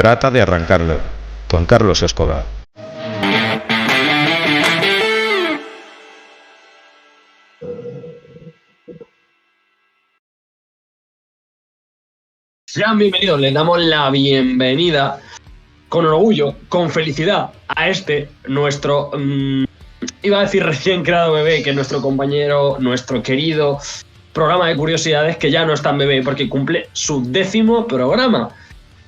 trata de arrancarlo. Juan Carlos Escobar. Sean bienvenidos, les damos la bienvenida con orgullo, con felicidad a nuestro, iba a decir recién creado bebé, que es nuestro compañero, nuestro querido programa de curiosidades, que ya no es tan bebé porque cumple su 10º programa.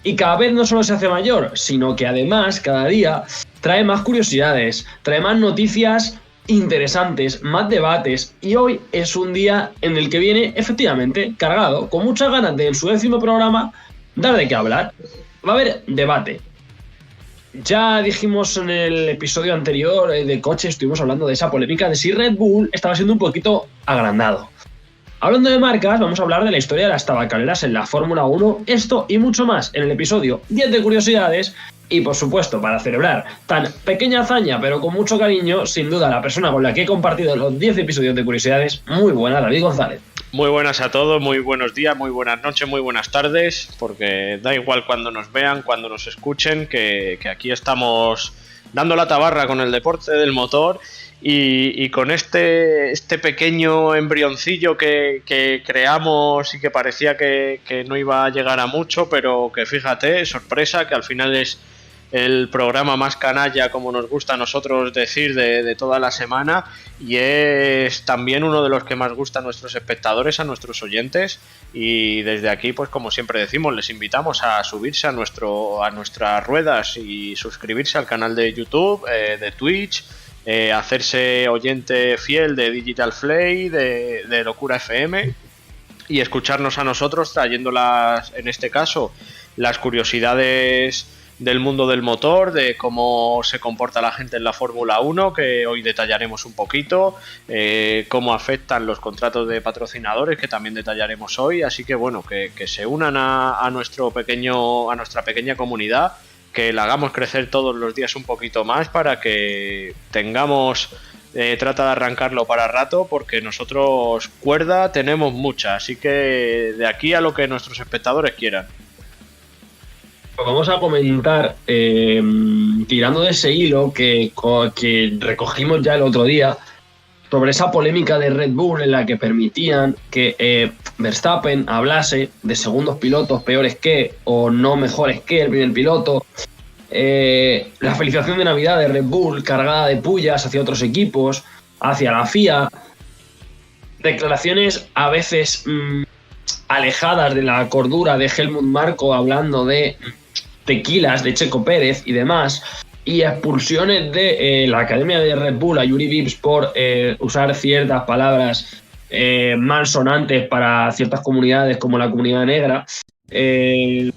Y cada vez no solo se hace mayor, sino que además cada día trae más curiosidades, trae más noticias interesantes, más debates, y hoy es un día en el que viene efectivamente cargado, con muchas ganas de en su 10º programa dar de qué hablar. Va a haber debate. Ya dijimos en el episodio anterior de coche, estuvimos hablando de esa polémica de si Red Bull estaba siendo un poquito agrandado. Hablando de marcas, vamos a hablar de la historia de las tabacaleras en la Fórmula 1, esto y mucho más en el episodio 10 de curiosidades. Y por supuesto, para celebrar tan pequeña hazaña pero con mucho cariño, sin duda la persona con la que he compartido los 10 episodios de curiosidades. Muy buena, David González. Muy buenas a todos, muy buenos días, muy buenas noches, muy buenas tardes, porque da igual cuando nos vean, cuando nos escuchen, que aquí estamos dando la tabarra con el deporte del motor y con este pequeño embrioncillo que creamos y que parecía que no iba a llegar a mucho, pero que fíjate, sorpresa, que al final es el programa más canalla, como nos gusta a nosotros decir, de toda la semana, y es también uno de los que más gusta a nuestros espectadores, a nuestros oyentes, y desde aquí, pues como siempre decimos, les invitamos a subirse a nuestras ruedas y suscribirse al canal de YouTube, de Twitch, hacerse oyente fiel de Digital Play, de Locura FM, y escucharnos a nosotros trayéndolas, en este caso, las curiosidades del mundo del motor, de cómo se comporta la gente en la Fórmula 1, que hoy detallaremos un poquito, cómo afectan los contratos de patrocinadores, que también detallaremos hoy, así que bueno, que se unan a nuestra pequeña comunidad, que la hagamos crecer todos los días un poquito más para que tengamos trata de arrancarlo para rato, porque nosotros cuerda tenemos mucha, así que de aquí a lo que nuestros espectadores quieran. Vamos a comentar, tirando de ese hilo que recogimos ya el otro día, sobre esa polémica de Red Bull en la que permitían que Verstappen hablase de segundos pilotos peores que o no mejores que el primer piloto, la felicitación de Navidad de Red Bull cargada de pullas hacia otros equipos, hacia la FIA, declaraciones a veces alejadas de la cordura de Helmut Marko hablando de tequilas de Checo Pérez y demás, y expulsiones de la academia de Red Bull a Yuri Vips por usar ciertas palabras malsonantes para ciertas comunidades como la comunidad negra. Hay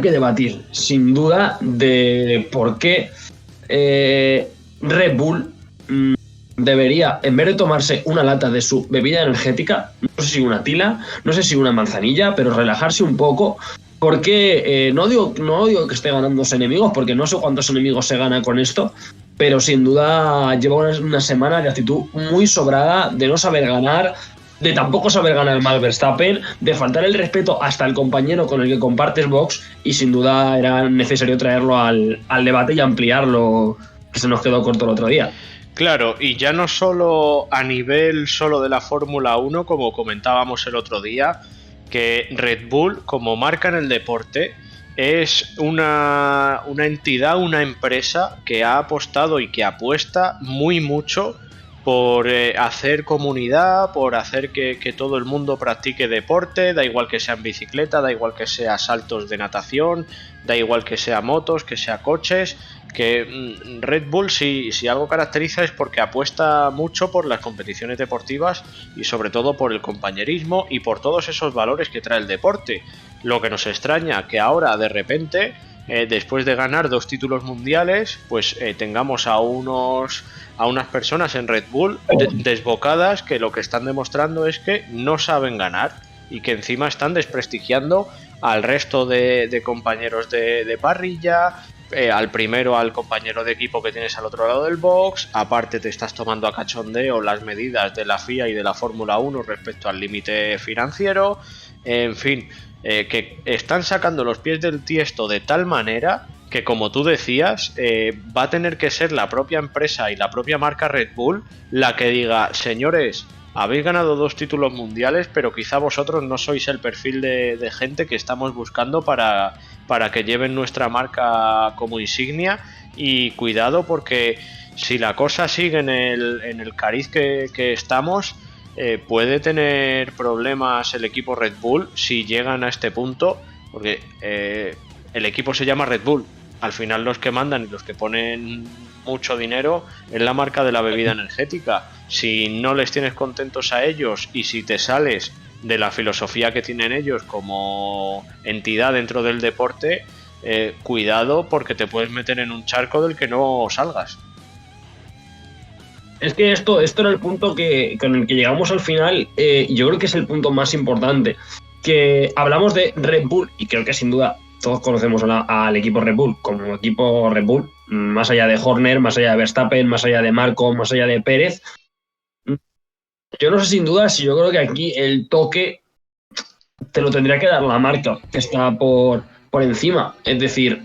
que debatir sin duda de por qué Red Bull debería, en vez de tomarse una lata de su bebida energética, no sé si una tila, no sé si una manzanilla, pero relajarse un poco, porque no digo que esté ganándose enemigos, porque no sé cuántos enemigos se gana con esto, pero sin duda lleva una semana de actitud muy sobrada, de no saber ganar, de tampoco saber ganar mal Verstappen, de faltar el respeto hasta el compañero con el que compartes box, y sin duda era necesario traerlo al debate y ampliarlo, que se nos quedó corto el otro día. Claro, y ya no solo a nivel solo de la Fórmula 1, como comentábamos el otro día, que Red Bull, como marca en el deporte, es una entidad, una empresa que ha apostado y que apuesta muy mucho por hacer comunidad, por hacer que todo el mundo practique deporte, da igual que sea en bicicleta, da igual que sea saltos de natación, da igual que sea motos, que sea coches, que Red Bull si algo caracteriza es porque apuesta mucho por las competiciones deportivas y sobre todo por el compañerismo y por todos esos valores que trae el deporte. Lo que nos extraña que ahora de repente, después de ganar 2 títulos mundiales, pues tengamos a unas personas en Red Bull desbocadas, que lo que están demostrando es que no saben ganar y que encima están desprestigiando al resto de compañeros de parrilla, al compañero de equipo que tienes al otro lado del box. Aparte te estás tomando a cachondeo las medidas de la FIA y de la Fórmula 1 respecto al límite financiero. en fin, que están sacando los pies del tiesto de tal manera que, como tú decías, va a tener que ser la propia empresa y la propia marca Red Bull la que diga: señores, habéis ganado 2 títulos mundiales, pero quizá vosotros no sois el perfil de gente que estamos buscando para que lleven nuestra marca como insignia, y cuidado, porque si la cosa sigue en el cariz que estamos, puede tener problemas el equipo Red Bull si llegan a este punto, porque el equipo se llama Red Bull. Al final los que mandan y los que ponen mucho dinero es la marca de la bebida energética. Si no les tienes contentos a ellos y si te sales de la filosofía que tienen ellos como entidad dentro del deporte, cuidado, porque te puedes meter en un charco del que no salgas. Es que esto era el punto con el que llegamos al final, y yo creo que es el punto más importante. Que hablamos de Red Bull, y creo que sin duda todos conocemos al equipo Red Bull como equipo Red Bull, más allá de Horner, más allá de Verstappen, más allá de Marco, más allá de Pérez. Yo no sé sin duda si yo creo que aquí el toque te lo tendría que dar la marca, que está por encima. Es decir,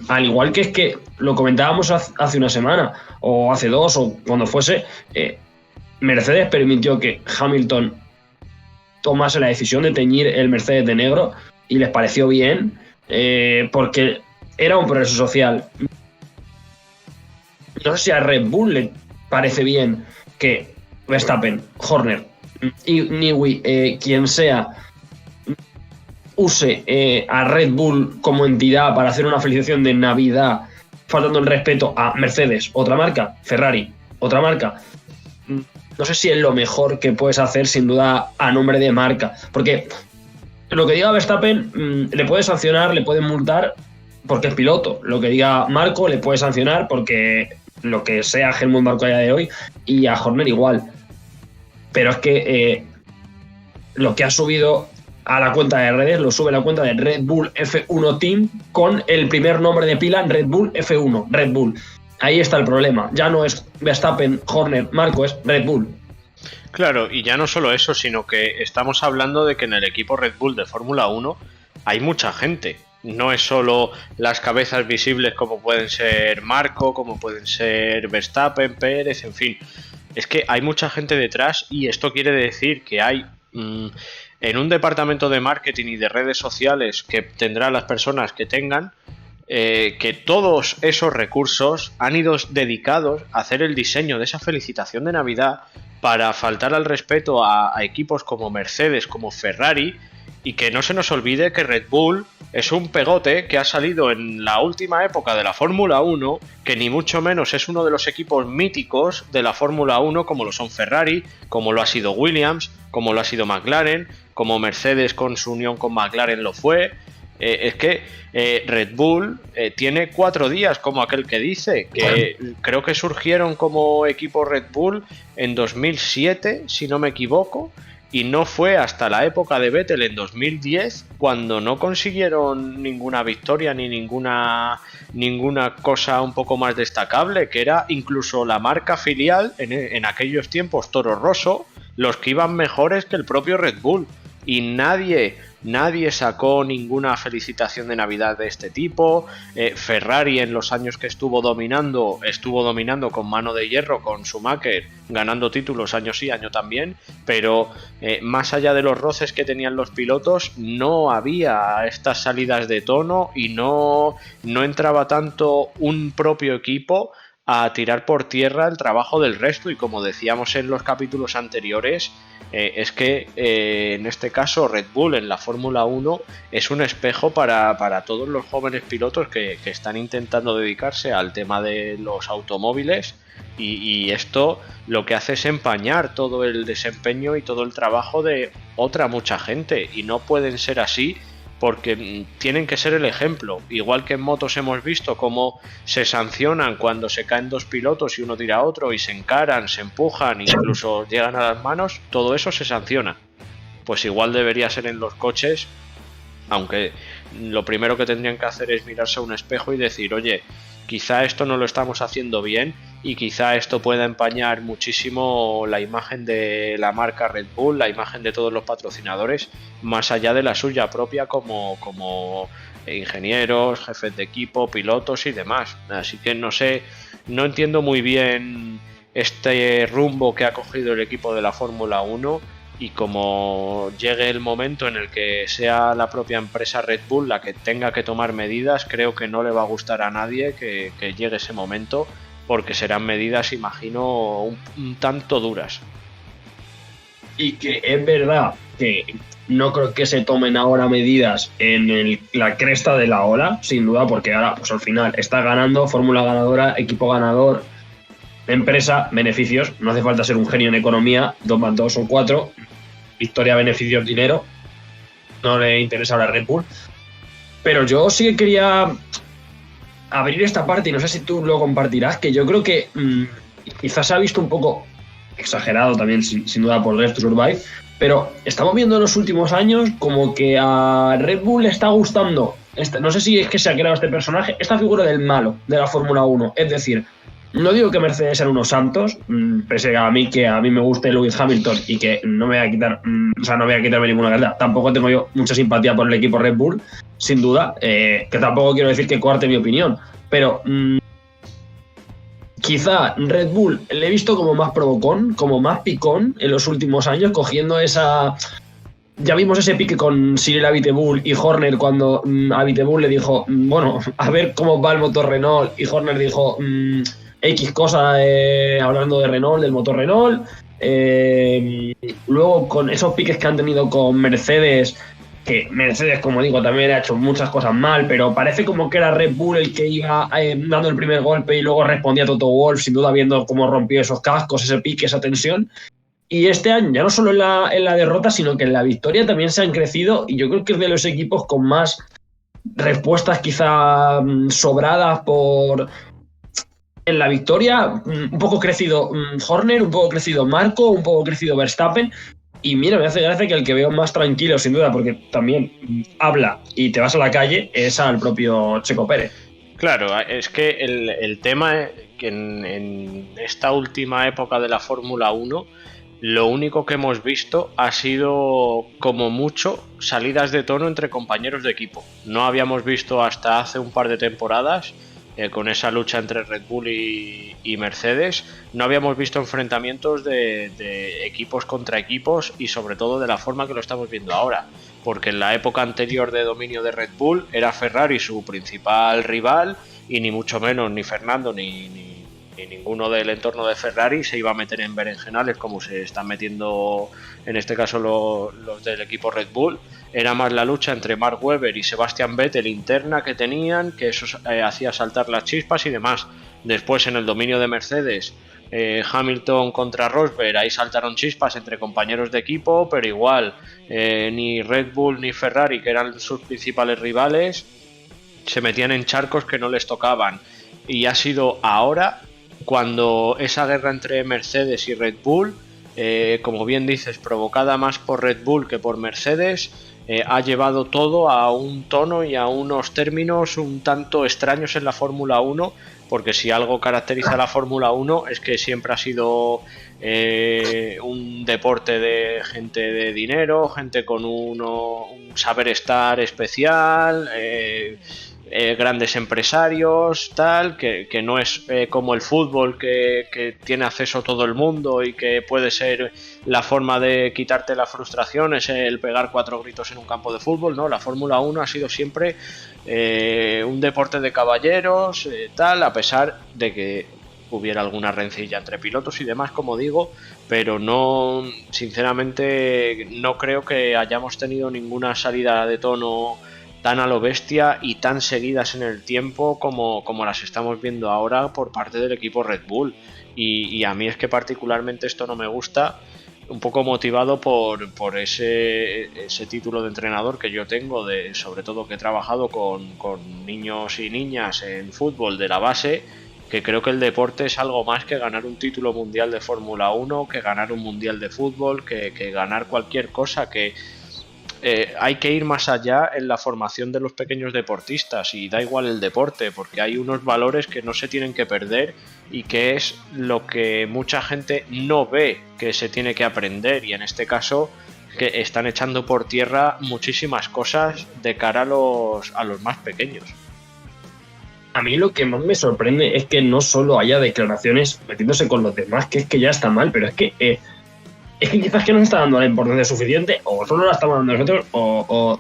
al igual que es que lo comentábamos hace una semana, o hace 2, o cuando fuese, Mercedes permitió que Hamilton tomase la decisión de teñir el Mercedes de negro, y les pareció bien, porque era un progreso social. No sé si a Red Bull le parece bien que Verstappen, Horner y Newey, quien sea, use a Red Bull como entidad para hacer una felicitación de Navidad, faltando el respeto a Mercedes, otra marca, Ferrari, otra marca. No sé si es lo mejor que puedes hacer, sin duda, a nombre de marca, porque lo que diga Verstappen le puede sancionar, le puede multar porque es piloto. Lo que diga Marco le puede sancionar porque lo que sea Helmut Marko a día de hoy, y a Horner igual. Pero es que lo que ha subido a la cuenta de redes lo sube a la cuenta de Red Bull F1 Team con el primer nombre de pila Red Bull F1, Red Bull. Ahí está el problema. Ya no es Verstappen, Horner, Marco, es Red Bull. Claro, y ya no solo eso, sino que estamos hablando de que en el equipo Red Bull de Fórmula 1 hay mucha gente. No es solo las cabezas visibles como pueden ser Marco, como pueden ser Verstappen, Pérez, en fin. Es que hay mucha gente detrás, y esto quiere decir que hay en un departamento de marketing y de redes sociales que tendrán las personas que tengan, que todos esos recursos han ido dedicados a hacer el diseño de esa felicitación de Navidad para faltar al respeto a equipos como Mercedes, como Ferrari, y que no se nos olvide que Red Bull es un pegote que ha salido en la última época de la Fórmula 1, que ni mucho menos es uno de los equipos míticos de la Fórmula 1 como lo son Ferrari, como lo ha sido Williams, como lo ha sido McLaren, como Mercedes con su unión con McLaren lo fue. Es que Red Bull tiene 4 días, como aquel que dice, que creo que surgieron como equipo Red Bull en 2007, si no me equivoco, y no fue hasta la época de Vettel en 2010 cuando no consiguieron ninguna victoria ni ninguna cosa un poco más destacable, que era incluso la marca filial en aquellos tiempos, Toro Rosso, los que iban mejores que el propio Red Bull. Y nadie sacó ninguna felicitación de Navidad de este tipo. Ferrari, en los años que estuvo dominando con mano de hierro, con Schumacher, ganando títulos año sí, año también, pero más allá de los roces que tenían los pilotos, no había estas salidas de tono, y no entraba tanto un propio equipo a tirar por tierra el trabajo del resto. Y como decíamos en los capítulos anteriores, es que en este caso Red Bull en la Fórmula 1 es un espejo para todos los jóvenes pilotos que están intentando dedicarse al tema de los automóviles, y esto lo que hace es empañar todo el desempeño y todo el trabajo de otra mucha gente, y no pueden ser así, porque tienen que ser el ejemplo. Igual que en motos hemos visto cómo se sancionan cuando se caen 2 pilotos y uno tira a otro, y se encaran, se empujan, incluso llegan a las manos, todo eso se sanciona. Pues igual debería ser en los coches, aunque lo primero que tendrían que hacer es mirarse a un espejo y decir: oye, quizá esto no lo estamos haciendo bien y quizá esto pueda empañar muchísimo la imagen de la marca Red Bull, la imagen de todos los patrocinadores, más allá de la suya propia como ingenieros, jefes de equipo, pilotos y demás. Así que no sé, no entiendo muy bien este rumbo que ha cogido el equipo de la Fórmula 1, y como llegue el momento en el que sea la propia empresa Red Bull la que tenga que tomar medidas, creo que no le va a gustar a nadie que llegue ese momento, porque serán medidas, imagino, un tanto duras. Y que es verdad que no creo que se tomen ahora medidas en la cresta de la ola, sin duda, porque ahora pues al final está ganando, fórmula ganadora, equipo ganador, empresa, beneficios. No hace falta ser un genio en economía, 2 más 2 son 4, victoria, beneficios, dinero. No le interesa ahora a Red Bull. Pero yo sí que quería abrir esta parte, y no sé si tú lo compartirás, que yo creo que quizás se ha visto un poco exagerado también, sin duda, por Drive to Survive, pero estamos viendo en los últimos años como que a Red Bull le está gustando, no sé si es que se ha creado este personaje, esta figura del malo de la Fórmula 1, es decir, no digo que Mercedes sean unos santos, pese a mí que a mí me guste Lewis Hamilton y que no me voy a quitar, no voy a quitarme ninguna verdad. Tampoco tengo yo mucha simpatía por el equipo Red Bull, sin duda, que tampoco quiero decir que coarte mi opinión, pero quizá Red Bull le he visto como más provocón, como más picón en los últimos años, cogiendo esa... Ya vimos ese pique con Cyril Abiteboul y Horner cuando Abiteboul le dijo, bueno, a ver cómo va el motor Renault, y Horner dijo... X cosa hablando de Renault, del motor Renault. Luego con esos piques que han tenido con Mercedes, que Mercedes, como digo, también ha hecho muchas cosas mal, pero parece como que era Red Bull el que iba dando el primer golpe y luego respondía a Toto Wolff, sin duda viendo cómo rompió esos cascos, ese pique, esa tensión. Y este año, ya no solo en la derrota, sino que en la victoria también se han crecido, y yo creo que es de los equipos con más respuestas quizá sobradas en la victoria. Un poco crecido Horner, un poco crecido Marco, un poco crecido Verstappen. Y mira, me hace gracia que el que veo más tranquilo, sin duda, porque también habla y te vas a la calle, es al propio Checo Pérez. Claro, es que el tema es que en esta última época de la Fórmula 1, lo único que hemos visto ha sido, como mucho, salidas de tono entre compañeros de equipo. No habíamos visto hasta hace un par de temporadas, con esa lucha entre Red Bull y Mercedes, no habíamos visto enfrentamientos de equipos contra equipos, y sobre todo de la forma que lo estamos viendo ahora, porque en la época anterior de dominio de Red Bull era Ferrari su principal rival, y ni mucho menos ni Fernando ni ninguno del entorno de Ferrari se iba a meter en berenjenales como se están metiendo en este caso los del equipo Red Bull. Era más la lucha entre Mark Webber y Sebastian Vettel interna que tenían, que eso hacía saltar las chispas y demás. Después, en el dominio de Mercedes, Hamilton contra Rosberg, ahí saltaron chispas entre compañeros de equipo, pero igual ni Red Bull ni Ferrari, que eran sus principales rivales, se metían en charcos que no les tocaban. Y ha sido ahora cuando esa guerra entre Mercedes y Red Bull, como bien dices, provocada más por Red Bull que por Mercedes, ha llevado todo a un tono y a unos términos un tanto extraños en la Fórmula 1, porque si algo caracteriza a la Fórmula 1 es que siempre ha sido un deporte de gente de dinero, gente con un saber estar especial, grandes empresarios, tal, que no es como el fútbol que tiene acceso todo el mundo y que puede ser la forma de quitarte la frustración, es el pegar 4 gritos en un campo de fútbol. No, la Fórmula 1 ha sido siempre un deporte de caballeros, tal, a pesar de que hubiera alguna rencilla entre pilotos y demás, como digo, pero no, sinceramente, no creo que hayamos tenido ninguna salida de tono tan a lo bestia y tan seguidas en el tiempo como las estamos viendo ahora por parte del equipo Red Bull. Y a mí es que particularmente esto no me gusta, un poco motivado por ese título de entrenador que yo tengo, sobre todo que he trabajado con niños y niñas en fútbol de la base, que creo que el deporte es algo más que ganar un título mundial de Fórmula 1, que ganar un mundial de fútbol, que ganar cualquier cosa, que hay que ir más allá en la formación de los pequeños deportistas, y da igual el deporte, porque hay unos valores que no se tienen que perder y que es lo que mucha gente no ve que se tiene que aprender, y en este caso que están echando por tierra muchísimas cosas de cara a los más pequeños. A mí lo que más me sorprende es que no solo haya declaraciones metiéndose con los demás, que es que ya está mal, pero es que quizás que no se está dando la importancia suficiente, o solo la estamos dando nosotros,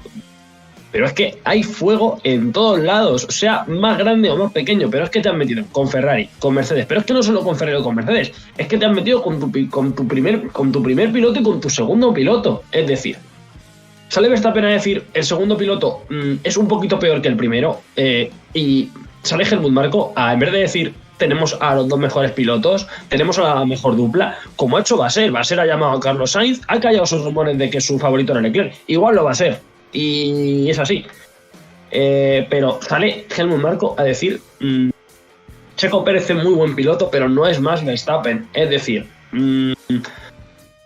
pero es que hay fuego en todos lados, sea más grande o más pequeño, pero es que te han metido con Ferrari, con Mercedes, pero es que no solo con Ferrari o con Mercedes, es que te han metido con tu primer piloto y con tu segundo piloto. Es decir, sale Verstappen a decir el segundo piloto es un poquito peor que el primero, y sale Helmut Marko en vez de decir tenemos a los dos mejores pilotos, tenemos a la mejor dupla, como ha hecho Vasser ha llamado a Carlos Sainz, ha callado sus rumores de que su favorito era Leclerc, igual lo va a ser, y es así. Pero sale Helmut Marko a decir Checo Pérez es muy buen piloto, pero no es más Verstappen. Es decir,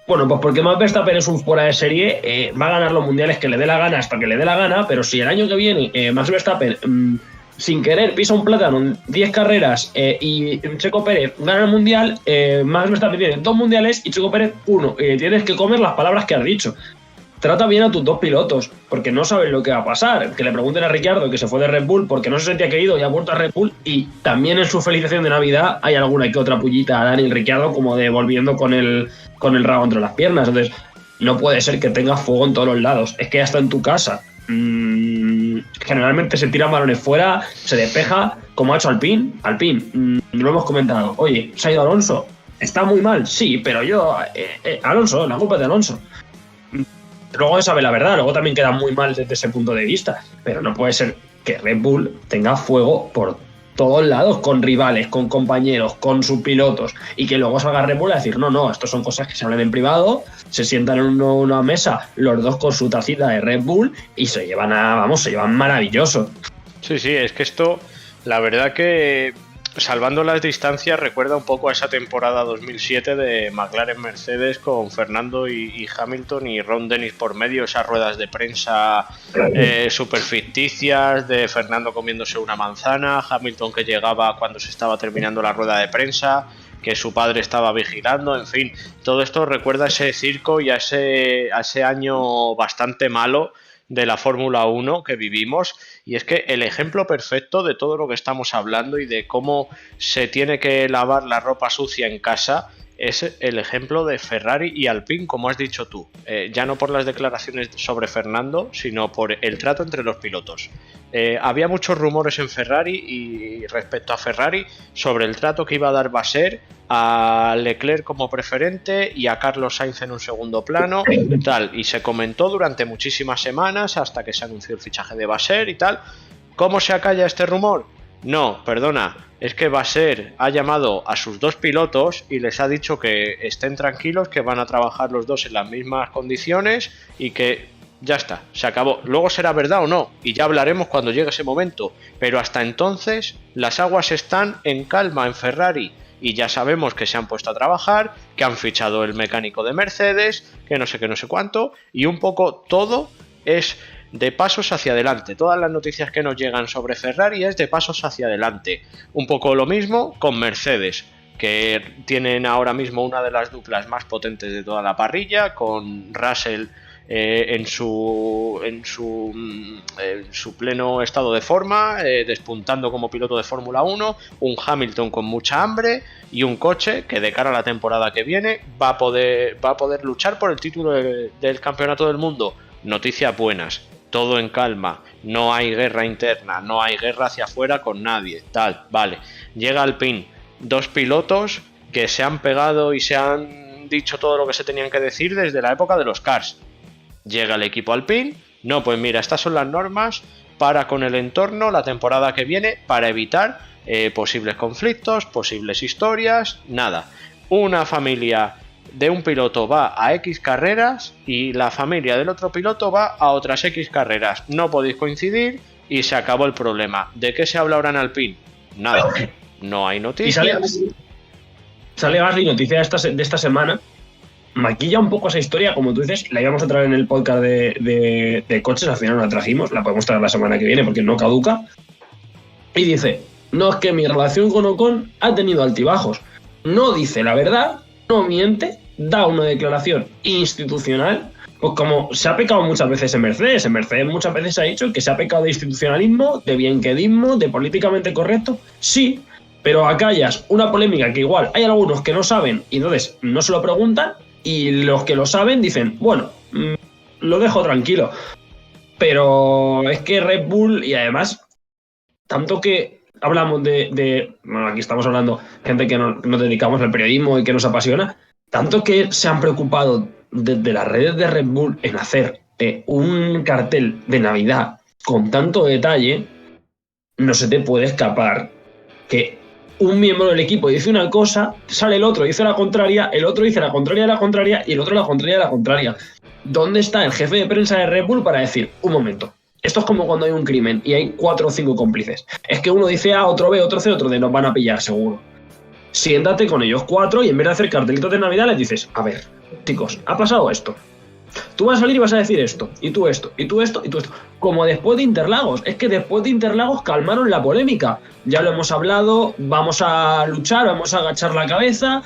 bueno, pues porque Max Verstappen es un fuera de serie, va a ganar los mundiales que le dé la gana hasta que le dé la gana, pero si el año que viene Max Verstappen sin querer pisa un plátano en 10 carreras y Checo Pérez gana el mundial, Max Verstappen tiene 2 mundiales y Checo Pérez 1. Tienes que comer las palabras que has dicho. Trata bien a tus dos pilotos, porque no sabes lo que va a pasar. Que le pregunten a Ricciardo, que se fue de Red Bull porque no se sentía querido y ha vuelto a Red Bull, y también en su felicitación de Navidad hay alguna que otra pullita a Daniel Ricciardo como de volviendo con el rabo entre las piernas. Entonces, no puede ser que tengas fuego en todos los lados. Es que ya está en tu casa. Generalmente se tiran balones fuera, se despeja, como ha hecho Alpine. Lo hemos comentado. Oye, se ha ido Alonso. Está muy mal, sí, pero Alonso, la culpa es de Alonso. Luego él sabe la verdad, luego también queda muy mal desde ese punto de vista, pero no puede ser que Red Bull tenga fuego por todos lados, con rivales, con compañeros, con sus pilotos, y que luego salga Red Bull a decir no, esto son cosas que se hablan en privado, se sientan en una mesa los dos con su tacita de Red Bull y se llevan maravilloso. Sí, es que esto, la verdad que salvando las distancias, recuerda un poco a esa temporada 2007 de McLaren Mercedes con Fernando y Hamilton y Ron Dennis por medio, esas ruedas de prensa súper ficticias de Fernando comiéndose una manzana, Hamilton que llegaba cuando se estaba terminando la rueda de prensa, que su padre estaba vigilando, en fin, todo esto recuerda a ese circo y a ese año bastante malo de la Fórmula 1 que vivimos, y es que el ejemplo perfecto de todo lo que estamos hablando y de cómo se tiene que lavar la ropa sucia en casa es el ejemplo de Ferrari y Alpine, como has dicho tú, ya no por las declaraciones sobre Fernando, sino por el trato entre los pilotos. Había muchos rumores en Ferrari y respecto a Ferrari sobre el trato que iba a dar Vasser a Leclerc como preferente y a Carlos Sainz en un segundo plano, tal, y se comentó durante muchísimas semanas hasta que se anunció el fichaje de Vasser y tal. ¿Cómo se acalla este rumor? No, perdona, es que Vasser ha llamado a sus dos pilotos y les ha dicho que estén tranquilos, que van a trabajar los dos en las mismas condiciones y que ya está, se acabó. Luego será verdad o no, y ya hablaremos cuando llegue ese momento, pero hasta entonces las aguas están en calma en Ferrari y ya sabemos que se han puesto a trabajar, que han fichado el mecánico de Mercedes, que no sé qué, no sé cuánto, y un poco todo es de pasos hacia adelante. Todas las noticias que nos llegan sobre Ferrari es de pasos hacia adelante. Un poco lo mismo con Mercedes, que tienen ahora mismo una de las duplas más potentes de toda la parrilla, con Russell en su pleno estado de forma, despuntando como piloto de Fórmula 1, un Hamilton con mucha hambre y un coche que de cara a la temporada que viene va a poder luchar por el título del campeonato del mundo. Noticias buenas, todo en calma, no hay guerra interna, no hay guerra hacia afuera con nadie, tal, vale. Llega Alpine, dos pilotos que se han pegado y se han dicho todo lo que se tenían que decir desde la época de los Cars. Llega el equipo Alpine, no, pues mira, estas son las normas para con el entorno la temporada que viene para evitar posibles conflictos, posibles historias, nada. Una familia de un piloto va a X carreras y la familia del otro piloto va a otras X carreras. No podéis coincidir y se acabó el problema. ¿De qué se habla ahora en Alpine? Nada, no hay noticias. Y sale Gasly, noticia de esta semana, maquilla un poco esa historia, como tú dices, la íbamos a traer en el podcast de coches, al final no la trajimos, la podemos traer la semana que viene porque no caduca. Y dice, no, es que mi relación con Ocon ha tenido altibajos. No dice la verdad, no miente, da una declaración institucional, pues como se ha pecado muchas veces en Mercedes. En Mercedes muchas veces se ha dicho que se ha pecado de institucionalismo, de bienquedismo, de políticamente correcto. Sí, pero acá hayas una polémica que igual hay algunos que no saben y entonces no se lo preguntan, y los que lo saben dicen, bueno, lo dejo tranquilo. Pero es que Red Bull, y además, tanto que hablamos bueno, aquí estamos hablando gente que nos dedicamos al periodismo y que nos apasiona, tanto que se han preocupado desde las redes de Red Bull en hacer un cartel de Navidad con tanto detalle, no se te puede escapar que un miembro del equipo dice una cosa, sale el otro, dice la contraria, el otro dice la contraria de la contraria y el otro la contraria de la contraria. ¿Dónde está el jefe de prensa de Red Bull para decir, un momento, esto es como cuando hay un crimen y hay 4 o 5 cómplices? Es que uno dice A, otro B, otro C, otro D, nos van a pillar seguro. Siéntate con ellos 4 y en vez de hacer cartelitos de Navidad les dices, a ver, chicos, ha pasado esto. Tú vas a salir y vas a decir esto, y tú esto, y tú esto, y tú esto. Como después de Interlagos. Es que después de Interlagos calmaron la polémica. Ya lo hemos hablado, vamos a luchar, vamos a agachar la cabeza.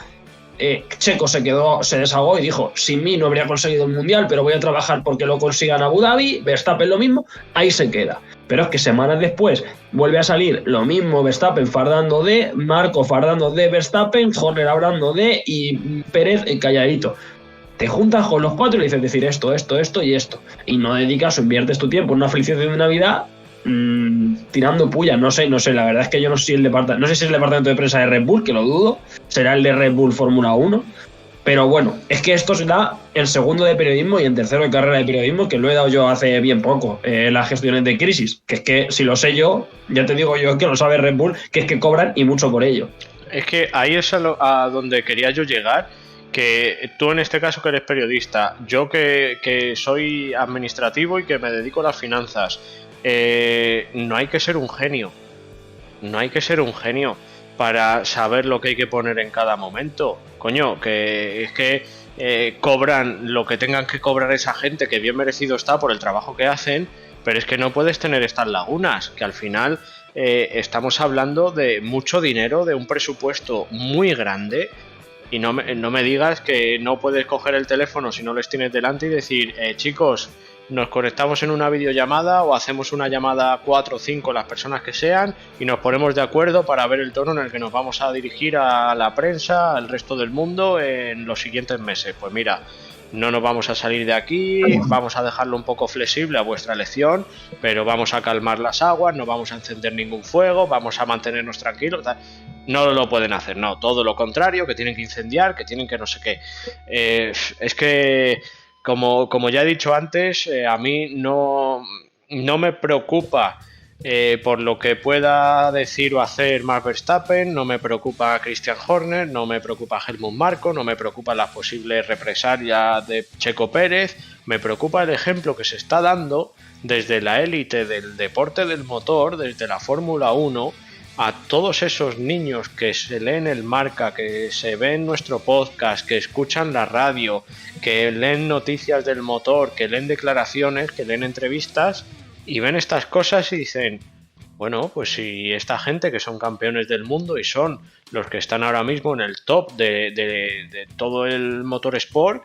Checo se desahogó y dijo, sin mí no habría conseguido el Mundial, pero voy a trabajar porque lo consigan Abu Dhabi. Verstappen lo mismo, ahí se queda. Pero es que semanas después vuelve a salir lo mismo, Verstappen fardando de, Marco fardando de Verstappen, Horner hablando de y Pérez calladito. Te juntas con los 4 y le dices decir esto, esto, esto y esto. Y no dedicas o inviertes tu tiempo en una felicitación de Navidad tirando puya. No sé, la verdad es que yo no sé si el departamento de prensa de Red Bull, que lo dudo, será el de Red Bull Fórmula 1. Pero bueno, es que esto será en segundo de periodismo y en tercero de carrera de periodismo, que lo he dado yo hace bien poco, las gestiones de crisis. Que es que si lo sé yo, ya te digo yo que lo sabe Red Bull, que es que cobran y mucho por ello. Es que ahí es a donde quería yo llegar. Que tú en este caso que eres periodista, yo que soy administrativo y que me dedico a las finanzas, no hay que ser un genio, no hay que ser un genio para saber lo que hay que poner en cada momento. Coño, que es que cobran lo que tengan que cobrar esa gente, que bien merecido está por el trabajo que hacen, pero es que no puedes tener estas lagunas, que al final estamos hablando de mucho dinero, de un presupuesto muy grande. Y no me digas que no puedes coger el teléfono si no les tienes delante y decir, chicos, nos conectamos en una videollamada o hacemos una llamada 4 o 5, las personas que sean, y nos ponemos de acuerdo para ver el tono en el que nos vamos a dirigir a la prensa, al resto del mundo en los siguientes meses. Pues mira, no nos vamos a salir de aquí, vamos a dejarlo un poco flexible a vuestra elección, pero vamos a calmar las aguas, no vamos a encender ningún fuego, vamos a mantenernos tranquilos. No lo pueden hacer, no, todo lo contrario, que tienen que incendiar, que tienen que no sé qué. Es que, como ya he dicho antes, a mí no me preocupa por lo que pueda decir o hacer Max Verstappen, no me preocupa Christian Horner, no me preocupa Helmut Marko, no me preocupa las posibles represalias de Checo Pérez, me preocupa el ejemplo que se está dando desde la élite del deporte del motor, desde la Fórmula 1, a todos esos niños que se leen el Marca, que se ven nuestro podcast, que escuchan la radio, que leen noticias del motor, que leen declaraciones, que leen entrevistas y ven estas cosas y dicen, bueno, pues si esta gente que son campeones del mundo y son los que están ahora mismo en el top de todo el motor sport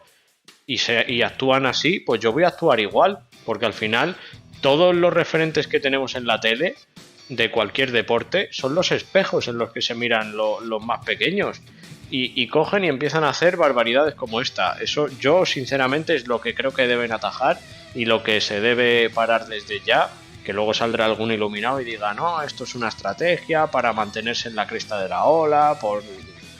y actúan así, pues yo voy a actuar igual, porque al final todos los referentes que tenemos en la tele de cualquier deporte son los espejos en los que se miran los más pequeños y cogen y empiezan a hacer barbaridades como esta. Eso yo sinceramente es lo que creo que deben atajar y lo que se debe parar desde ya, que luego saldrá algún iluminado y diga no, esto es una estrategia para mantenerse en la cresta de la ola, por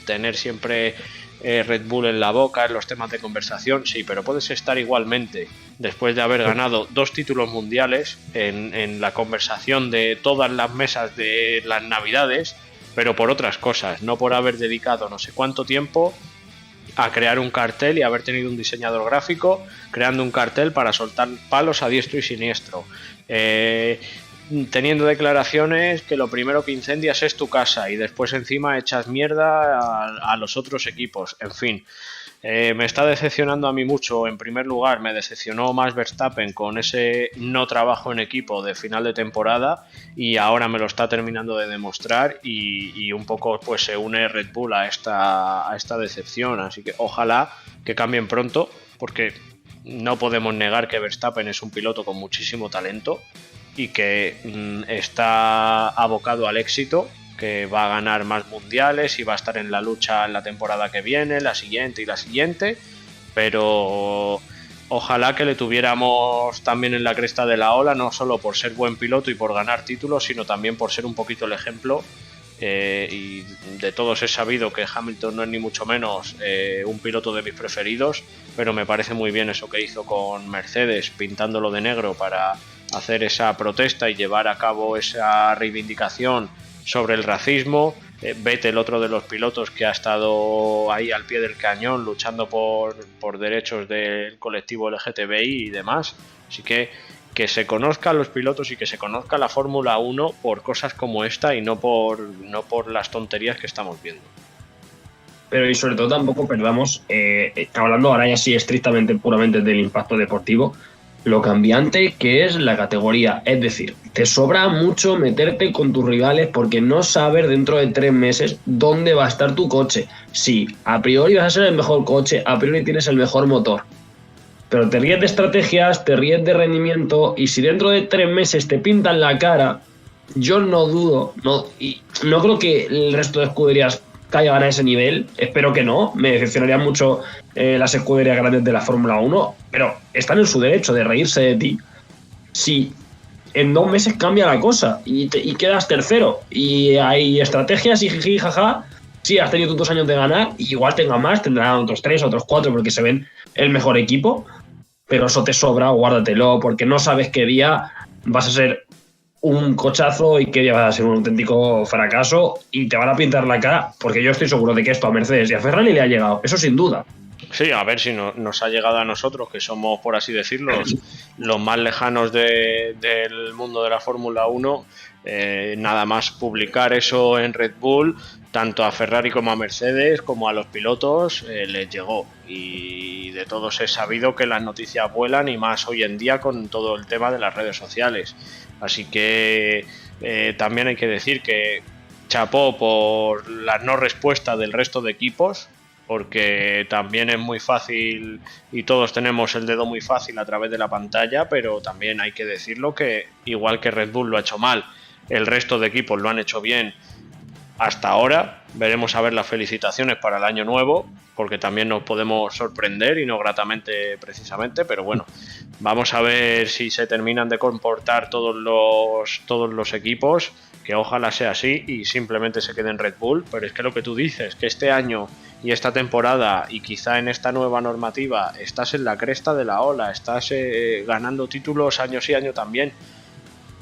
tener siempre Red Bull en la boca en los temas de conversación. Sí, pero puedes estar igualmente después de haber ganado 2 títulos mundiales en la conversación de todas las mesas de las navidades, pero por otras cosas, no por haber dedicado no sé cuánto tiempo a crear un cartel y haber tenido un diseñador gráfico creando un cartel para soltar palos a diestro y siniestro, teniendo declaraciones que lo primero que incendias es tu casa y después encima echas mierda a los otros equipos. En fin, Me está decepcionando a mí mucho. En primer lugar, me decepcionó más Verstappen con ese no trabajo en equipo de final de temporada, y ahora me lo está terminando de demostrar, y un poco pues se une Red Bull a esta decepción. Así que ojalá que cambien pronto, porque no podemos negar que Verstappen es un piloto con muchísimo talento y que está abocado al éxito, que va a ganar más mundiales y va a estar en la lucha en la temporada que viene, la siguiente y la siguiente, pero ojalá que le tuviéramos también en la cresta de la ola, no solo por ser buen piloto y por ganar títulos, sino también por ser un poquito el ejemplo. Y de todos he sabido que Hamilton no es ni mucho menos un piloto de mis preferidos, pero me parece muy bien eso que hizo con Mercedes, pintándolo de negro para hacer esa protesta y llevar a cabo esa reivindicación sobre el racismo. Vettel, otro de los pilotos que ha estado ahí al pie del cañón luchando por derechos del colectivo LGTBI y demás. Así que se conozcan los pilotos y que se conozca la Fórmula 1 por cosas como esta, y no por las tonterías que estamos viendo. Pero y sobre todo tampoco perdamos, hablando ahora ya sí estrictamente, puramente del impacto deportivo, lo cambiante que es la categoría. Es decir, te sobra mucho meterte con tus rivales porque no sabes dentro de 3 meses dónde va a estar tu coche. Sí, a priori vas a ser el mejor coche, a priori tienes el mejor motor, pero te ríes de estrategias, te ríes de rendimiento, y si dentro de 3 meses te pintan la cara, yo no dudo, y no creo que el resto de escuderías caigan a ese nivel, espero que no, me decepcionarían mucho las escuderías grandes de la Fórmula 1, pero están en su derecho de reírse de ti si en 2 meses cambia la cosa y quedas tercero, y hay estrategias y jiji, jaja. Sí, has tenido 2 años de ganar, y igual tenga más, tendrán otros 3, otros 4, porque se ven el mejor equipo, pero eso te sobra, guárdatelo, porque no sabes qué día vas a ser un cochazo y qué día vas a ser un auténtico fracaso, y te van a pintar la cara, porque yo estoy seguro de que esto a Mercedes y a Ferrari le ha llegado, eso sin duda. Sí, a ver si nos ha llegado a nosotros, que somos, por así decirlo, los más lejanos del mundo de la Fórmula 1. Nada más publicar eso en Red Bull, tanto a Ferrari como a Mercedes como a los pilotos les llegó, y de todos he sabido que las noticias vuelan, y más hoy en día con todo el tema de las redes sociales. Así que también hay que decir que chapó por la no respuesta del resto de equipos, porque también es muy fácil y todos tenemos el dedo muy fácil a través de la pantalla, pero también hay que decirlo que igual que Red Bull lo ha hecho mal, el resto de equipos lo han hecho bien hasta ahora. Veremos a ver las felicitaciones para el año nuevo, porque también nos podemos sorprender, y no gratamente precisamente, pero bueno, vamos a ver si se terminan de comportar todos los equipos, que ojalá sea así y simplemente se quede en Red Bull. Pero es que lo que tú dices, que este año y esta temporada y quizá en esta nueva normativa estás en la cresta de la ola, estás ganando títulos año sí año también,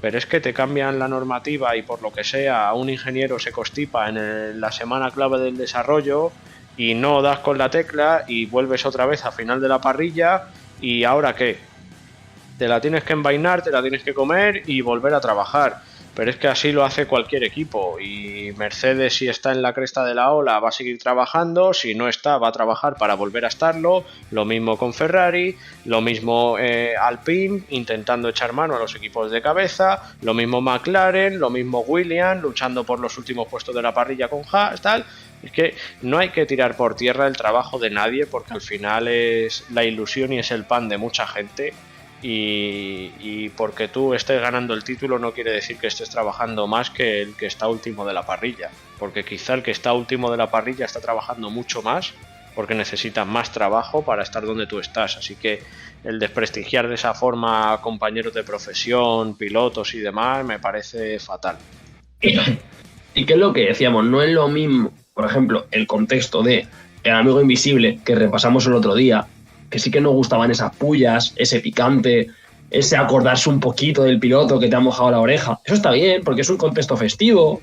pero es que te cambian la normativa y por lo que sea un ingeniero se constipa en la semana clave del desarrollo y no das con la tecla y vuelves otra vez a final de la parrilla, ¿y ahora qué? Te la tienes que envainar, te la tienes que comer y volver a trabajar. Pero es que así lo hace cualquier equipo, y Mercedes, si está en la cresta de la ola, va a seguir trabajando, si no está, va a trabajar para volver a estarlo. Lo mismo con Ferrari, lo mismo Alpine, intentando echar mano a los equipos de cabeza, lo mismo McLaren, lo mismo Williams, luchando por los últimos puestos de la parrilla con Haas, tal. Es que no hay que tirar por tierra el trabajo de nadie, porque al final es la ilusión y es el pan de mucha gente. Y porque tú estés ganando el título no quiere decir que estés trabajando más que el que está último de la parrilla, porque quizá el que está último de la parrilla está trabajando mucho más porque necesita más trabajo para estar donde tú estás. Así que el desprestigiar de esa forma a compañeros de profesión, pilotos y demás, me parece fatal. Y qué es lo que decíamos, no es lo mismo, por ejemplo, el contexto de El amigo invisible que repasamos el otro día, que sí que nos gustaban esas pullas, ese picante, ese acordarse un poquito del piloto que te ha mojado la oreja. Eso está bien, porque es un contexto festivo.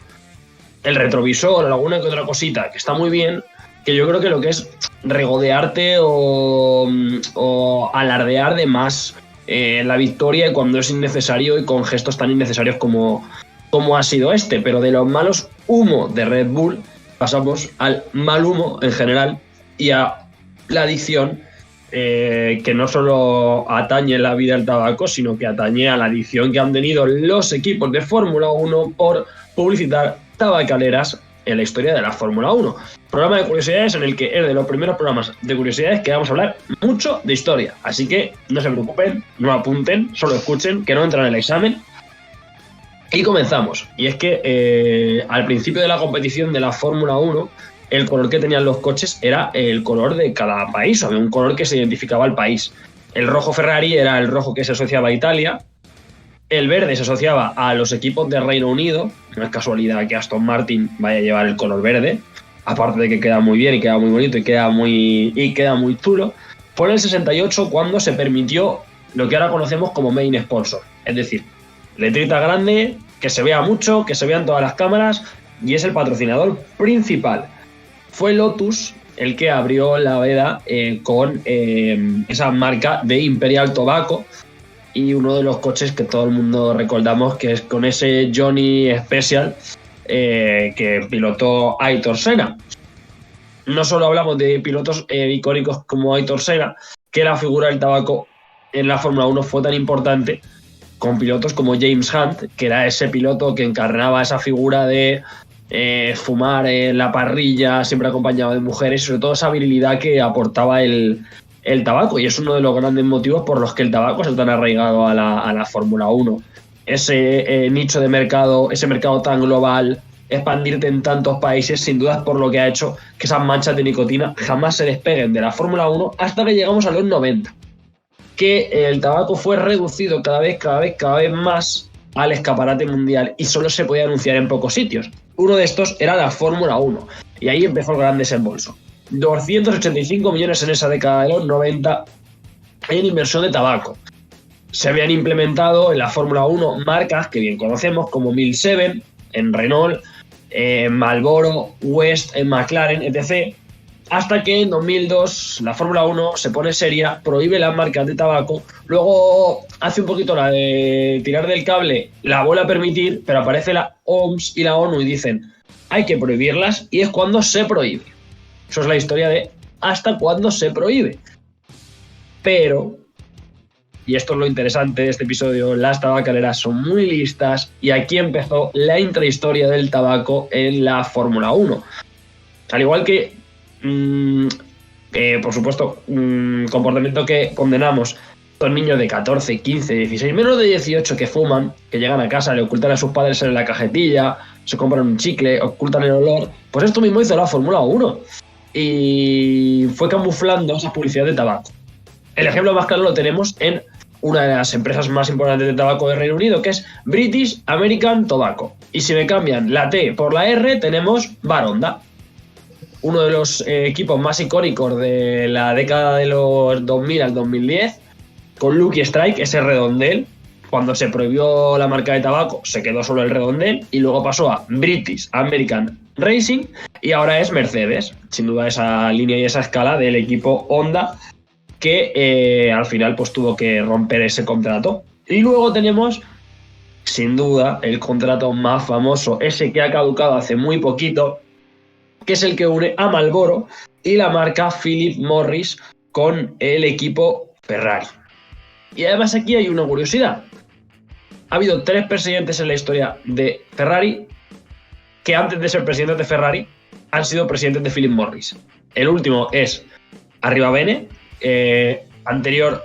El retrovisor, alguna que otra cosita, que está muy bien, que yo creo que lo que es regodearte o alardear de más la victoria cuando es innecesario y con gestos tan innecesarios como ha sido este. Pero de los malos humos de Red Bull pasamos al mal humo en general y a la adicción que no solo atañe la vida del tabaco, sino que atañe a la adicción que han tenido los equipos de Fórmula 1 por publicitar tabacaleras en la historia de la Fórmula 1. Programa de curiosidades en el que es de los primeros programas de curiosidades que vamos a hablar mucho de historia. Así que no se preocupen, no apunten, solo escuchen, que no entran en el examen. Y comenzamos. Y es que al principio de la competición de la Fórmula 1, el color que tenían los coches era el color de cada país. Había un color que se identificaba al país. El rojo Ferrari era el rojo que se asociaba a Italia. El verde se asociaba a los equipos de Reino Unido. No es casualidad que Aston Martin vaya a llevar el color verde. Aparte de que queda muy bien y queda muy bonito y queda muy chulo. Fue en el 68 cuando se permitió lo que ahora conocemos como main sponsor. Es decir, letrita grande, que se vea mucho, que se vean todas las cámaras, y es el patrocinador principal. Fue Lotus el que abrió la veda con esa marca de Imperial Tobacco y uno de los coches que todo el mundo recordamos, que es con ese Johnny Special que pilotó Ayrton Senna. No solo hablamos de pilotos icónicos como Ayrton Senna, que la figura del tabaco en la Fórmula 1 fue tan importante, con pilotos como James Hunt, que era ese piloto que encarnaba esa figura de fumar en la parrilla, siempre acompañado de mujeres, y sobre todo esa virilidad que aportaba el tabaco, y es uno de los grandes motivos por los que el tabaco es tan arraigado a la Fórmula 1. Ese nicho de mercado, ese mercado tan global, expandirte en tantos países, sin duda es por lo que ha hecho que esas manchas de nicotina jamás se despeguen de la Fórmula 1 hasta que llegamos a los 90, que el tabaco fue reducido cada vez más al escaparate mundial y solo se podía anunciar en pocos sitios. Uno de estos era la Fórmula 1, y ahí empezó el gran desembolso. 285 millones en esa década de los 90 en inversión de tabaco. Se habían implementado en la Fórmula 1 marcas que bien conocemos como 1007 en Renault, Marlboro, West en McLaren, etc. Hasta que en 2002 la Fórmula 1 se pone seria, prohíbe las marcas de tabaco, luego hace un poquito la de tirar del cable, la vuelve a permitir, pero aparece la OMS y la ONU y dicen hay que prohibirlas, y es cuando se prohíbe. Eso es la historia de hasta cuándo se prohíbe. Pero, y esto es lo interesante de este episodio, las tabacaleras son muy listas y aquí empezó la intrahistoria del tabaco en la Fórmula 1. Al igual que por supuesto, comportamiento que condenamos. Estos niños de 14, 15, 16, menos de 18 que fuman, que llegan a casa, le ocultan a sus padres en la cajetilla, se compran un chicle, ocultan el olor. Pues esto mismo hizo la Fórmula 1 y fue camuflando esas publicidades de tabaco. El ejemplo más claro lo tenemos en una de las empresas más importantes de tabaco de Reino Unido, que es British American Tobacco. Y si me cambian la T por la R, tenemos Baronda. Uno de los equipos más icónicos de la década de los 2000 al 2010, con Lucky Strike, ese redondel. Cuando se prohibió la marca de tabaco, se quedó solo el redondel y luego pasó a British American Racing y ahora es Mercedes. Sin duda esa línea y esa escala del equipo Honda que al final pues tuvo que romper ese contrato. Y luego tenemos, sin duda, el contrato más famoso, ese que ha caducado hace muy poquito, que es el que une a Marlboro y la marca Philip Morris con el equipo Ferrari. Y además aquí hay una curiosidad. Ha habido 3 presidentes en la historia de Ferrari que antes de ser presidentes de Ferrari han sido presidentes de Philip Morris. El último es Arribabene, anterior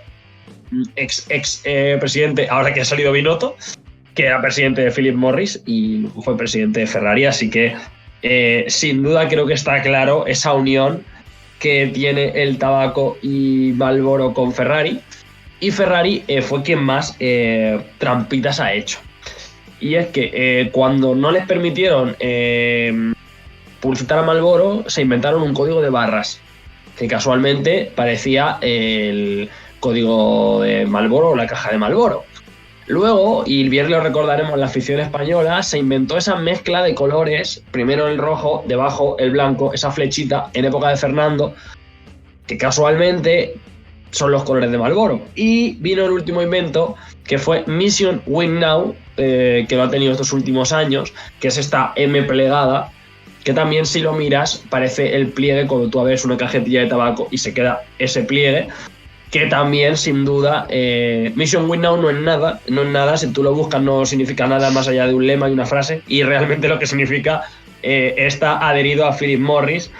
ex presidente, ahora que ha salido Binotto, que era presidente de Philip Morris y fue presidente de Ferrari, así que sin duda creo que está claro esa unión que tiene el tabaco y Marlboro con Ferrari. Y Ferrari fue quien más trampitas ha hecho. Y es que cuando no les permitieron publicitar a Marlboro, se inventaron un código de barras que casualmente parecía el código de Marlboro o la caja de Marlboro. Luego, y bien lo recordaremos en la afición española, se inventó esa mezcla de colores, primero el rojo, debajo el blanco, esa flechita en época de Fernando, que casualmente son los colores de Marlboro. Y vino el último invento, que fue Mission Win Now, que lo ha tenido estos últimos años, que es esta M plegada, que también si lo miras parece el pliegue cuando tú abres una cajetilla de tabaco y se queda ese pliegue, que también sin duda Mission Win Now no es nada, si tú lo buscas no significa nada más allá de un lema y una frase, y realmente lo que significa está adherido a Philip Morris,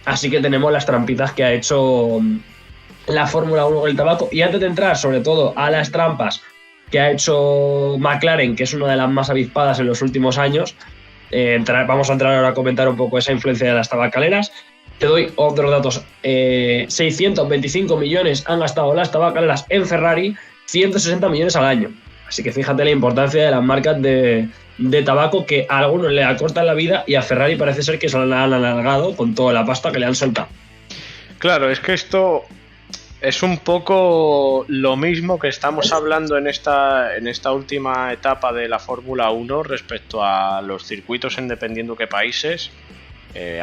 así que tenemos las trampitas que ha hecho la Fórmula 1 con el tabaco. Y antes de entrar sobre todo a las trampas que ha hecho McLaren, que es una de las más avispadas en los últimos años, vamos a entrar ahora a comentar un poco esa influencia de las tabacaleras. Te doy otros datos. 625 millones han gastado las tabacaleras en Ferrari, 160 millones al año. Así que fíjate la importancia de las marcas de tabaco, que a algunos le acortan la vida y a Ferrari parece ser que se la han alargado con toda la pasta que le han soltado. Claro, es que esto es un poco lo mismo que estamos hablando en esta última etapa de la Fórmula 1 respecto a los circuitos en dependiendo qué países.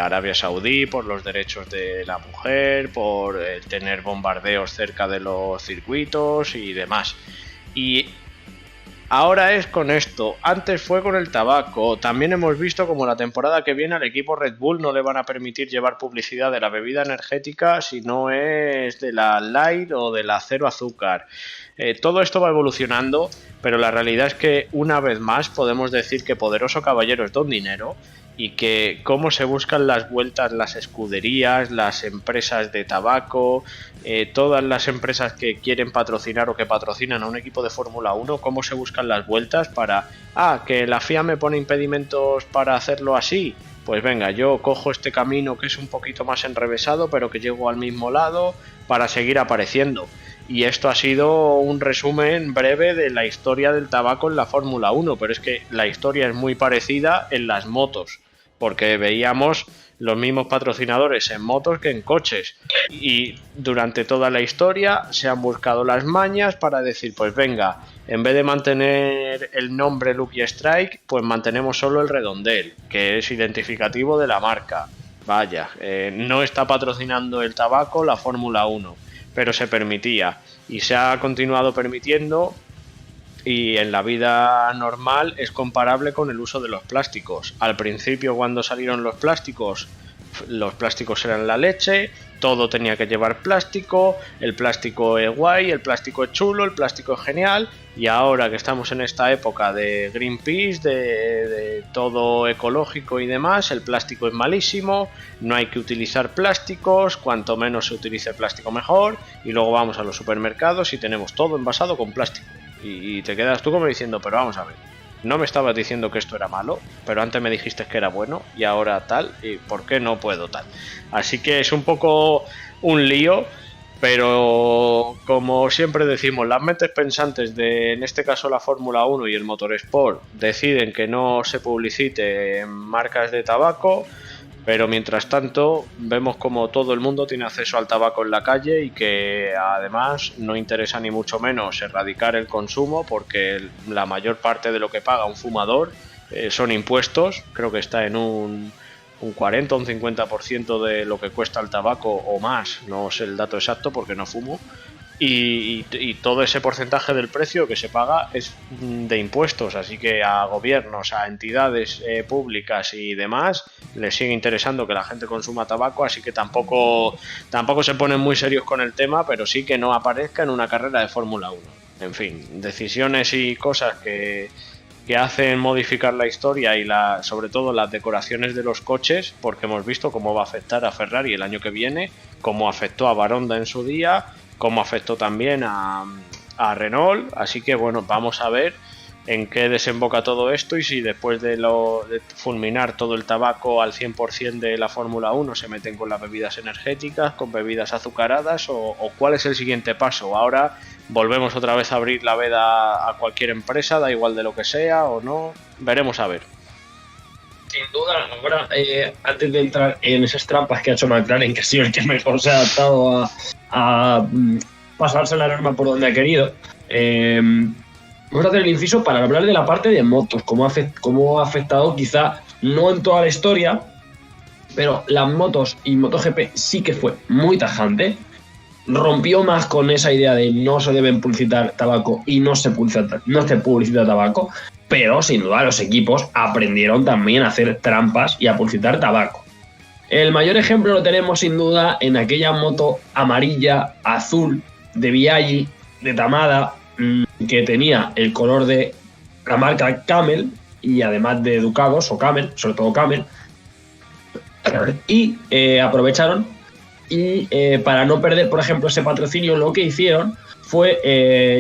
Arabia Saudí por los derechos de la mujer, por tener bombardeos cerca de los circuitos y demás. Y ahora es con esto, antes fue con el tabaco. También hemos visto como la temporada que viene al equipo Red Bull no le van a permitir llevar publicidad de la bebida energética si no es de la light o de la cero azúcar. Todo esto va evolucionando, pero la realidad es que una vez más podemos decir que Poderoso Caballero es don dinero, y que cómo se buscan las vueltas las escuderías, las empresas de tabaco, todas las empresas que quieren patrocinar o que patrocinan a un equipo de Fórmula 1, cómo se buscan las vueltas para, que la FIA me pone impedimentos para hacerlo así, pues venga, yo cojo este camino que es un poquito más enrevesado, pero que llego al mismo lado para seguir apareciendo. Y esto ha sido un resumen breve de la historia del tabaco en la Fórmula 1, pero es que la historia es muy parecida en las motos, porque veíamos los mismos patrocinadores en motos que en coches, y durante toda la historia se han buscado las mañas para decir, pues venga, en vez de mantener el nombre Lucky Strike, pues mantenemos solo el redondel, que es identificativo de la marca. Vaya, no está patrocinando el tabaco la Fórmula 1, pero se permitía y se ha continuado permitiendo, y en la vida normal es comparable con el uso de los plásticos. Al principio, cuando salieron los plásticos eran la leche, todo tenía que llevar plástico, el plástico es guay, el plástico es chulo, el plástico es genial, y ahora que estamos en esta época de Greenpeace, de todo ecológico y demás, el plástico es malísimo, no hay que utilizar plásticos, cuanto menos se utilice plástico mejor, y luego vamos a los supermercados y tenemos todo envasado con plástico. Y te quedas tú como diciendo, pero vamos a ver, no me estabas diciendo que esto era malo, pero antes me dijiste que era bueno y ahora tal, y ¿por qué no puedo tal? Así que es un poco un lío, pero como siempre decimos, las mentes pensantes de, en este caso la Fórmula 1 y el Motorsport, deciden que no se publicite en marcas de tabaco, pero mientras tanto vemos como todo el mundo tiene acceso al tabaco en la calle, y que además no interesa ni mucho menos erradicar el consumo, porque la mayor parte de lo que paga un fumador son impuestos. Creo que está en un 40 o un 50% de lo que cuesta el tabaco o más, no sé el dato exacto porque no fumo. Y todo ese porcentaje del precio que se paga es de impuestos, así que a gobiernos, a entidades públicas y demás les sigue interesando que la gente consuma tabaco, así que tampoco se ponen muy serios con el tema, pero sí que no aparezca en una carrera de Fórmula 1. En fin, decisiones y cosas que hacen modificar la historia y sobre todo las decoraciones de los coches, porque hemos visto cómo va a afectar a Ferrari el año que viene, cómo afectó a Baronda en su día, cómo afectó también a Renault. Así que bueno, vamos a ver en qué desemboca todo esto, y si después de fulminar todo el tabaco al 100% de la Fórmula 1 se meten con las bebidas energéticas, con bebidas azucaradas, o cuál es el siguiente paso. Ahora volvemos otra vez a abrir la veda a cualquier empresa, da igual de lo que sea o no, veremos a ver. Sin duda, ahora, antes de entrar en esas trampas que ha hecho McLaren, que ha sido el que mejor se ha adaptado a pasarse la norma por donde ha querido, vamos a hacer el inciso para hablar de la parte de motos, cómo ha afectado, quizá no en toda la historia, pero las motos y MotoGP sí que fue muy tajante. rompió más con esa idea de no se deben publicitar tabaco y no se publicita tabaco, pero sin duda los equipos aprendieron también a hacer trampas y a publicitar tabaco. El mayor ejemplo lo tenemos sin duda en aquella moto amarilla, azul, de Biaggi, de Tamada, que tenía el color de la marca Camel y además de Ducados o Camel, sobre todo Camel, y aprovecharon y para no perder, por ejemplo, ese patrocinio, lo que hicieron fue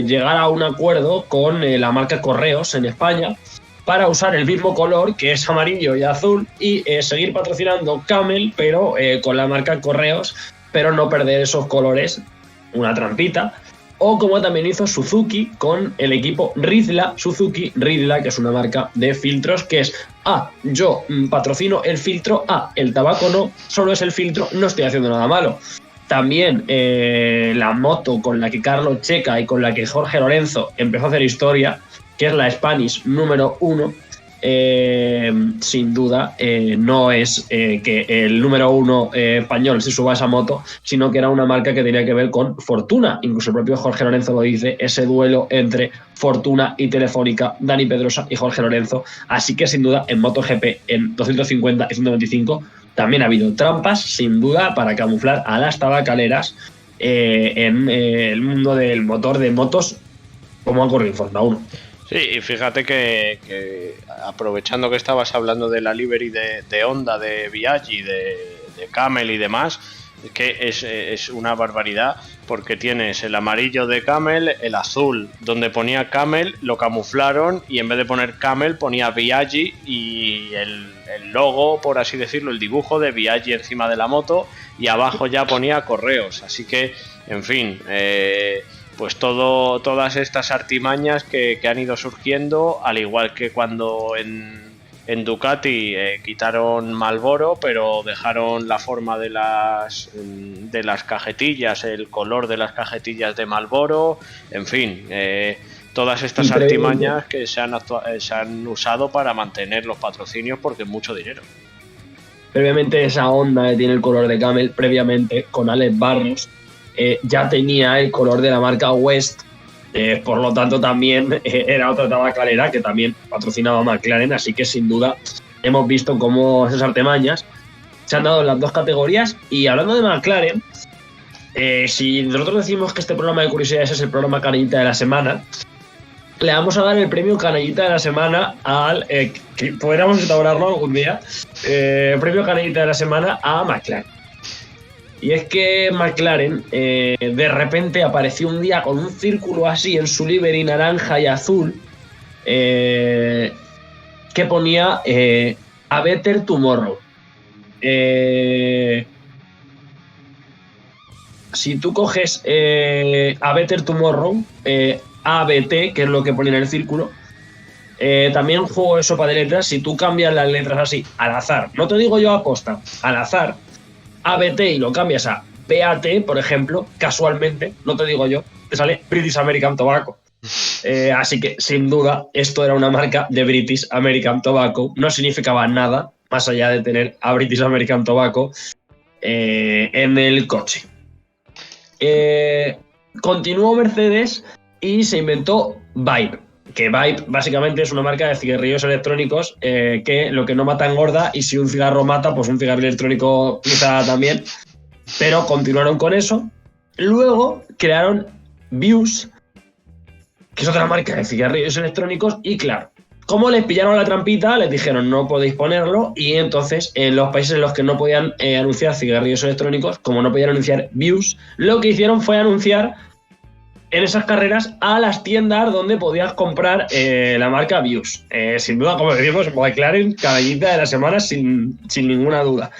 llegar a un acuerdo con la marca Correos en España para usar el mismo color, que es amarillo y azul, y seguir patrocinando Camel, pero con la marca Correos, pero no perder esos colores, una trampita. O como también hizo Suzuki con el equipo Rizla, Suzuki Rizla, que es una marca de filtros, que es, yo patrocino el filtro, el tabaco no, solo es el filtro, no estoy haciendo nada malo. También la moto con la que Carlos Checa y con la que Jorge Lorenzo empezó a hacer historia, que es la Spanish número 1, sin duda no es que el número 1 español se suba a esa moto, sino que era una marca que tenía que ver con Fortuna. Incluso el propio Jorge Lorenzo lo dice, ese duelo entre Fortuna y Telefónica, Dani Pedrosa y Jorge Lorenzo. Así que sin duda en MotoGP, en 250 y 125, también ha habido trampas, sin duda, para camuflar a las tabacaleras en el mundo del motor de motos, como ha ocurrido en Fórmula 1. Sí, y fíjate que aprovechando que estabas hablando de la livery de Honda, de Biaggi, de Camel y demás, que es una barbaridad, porque tienes el amarillo de Camel, el azul donde ponía Camel, lo camuflaron y en vez de poner Camel ponía Biaggi y el logo, por así decirlo, el dibujo de Biaggi encima de la moto, y abajo ya ponía Correos. Así que, en fin, pues todas estas artimañas que han ido surgiendo, al igual que cuando en Ducati quitaron Marlboro, pero dejaron la forma de las cajetillas, el color de las cajetillas de Marlboro, en fin, todas estas artimañas que se han usado para mantener los patrocinios, porque es mucho dinero. Previamente esa Honda que tiene el color de Camel, previamente con Alex Barros, ya tenía el color de la marca West, por lo tanto también era otra tabacalera que también patrocinaba a McLaren, así que sin duda hemos visto cómo esas artimañas se han dado en las dos categorías. Y hablando de McLaren, si nosotros decimos que este programa de curiosidades es el programa Canallita de la Semana, le vamos a dar el premio Canallita de la Semana al que podríamos instaurarlo algún día, premio Canallita de la Semana a McLaren. Y es que McLaren de repente apareció un día con un círculo así en su livery naranja y azul que ponía A Better Tomorrow. Si tú coges A Better Tomorrow, ABT, que es lo que pone en el círculo, también un juego de sopa de letras. Si tú cambias las letras así, al azar, no te digo yo aposta, al azar, ABT, y lo cambias a BAT, por ejemplo, casualmente, no te digo yo, te sale British American Tobacco. Así que, sin duda, esto era una marca de British American Tobacco. No significaba nada, más allá de tener a British American Tobacco en el coche. Continuó Mercedes y se inventó Vibe, que Vibe básicamente es una marca de cigarrillos electrónicos que lo que no mata engorda, y si un cigarro mata, pues un cigarrillo electrónico quizá también, pero continuaron con eso. Luego crearon Vuse, que es otra marca de cigarrillos electrónicos, y claro, como les pillaron la trampita, les dijeron no podéis ponerlo, y entonces en los países en los que no podían anunciar cigarrillos electrónicos, como no podían anunciar Vuse, lo que hicieron fue anunciar en esas carreras a las tiendas donde podías comprar la marca Vuse. Sin duda, como decimos, McLaren, Canallita de la Semana, sin ninguna duda.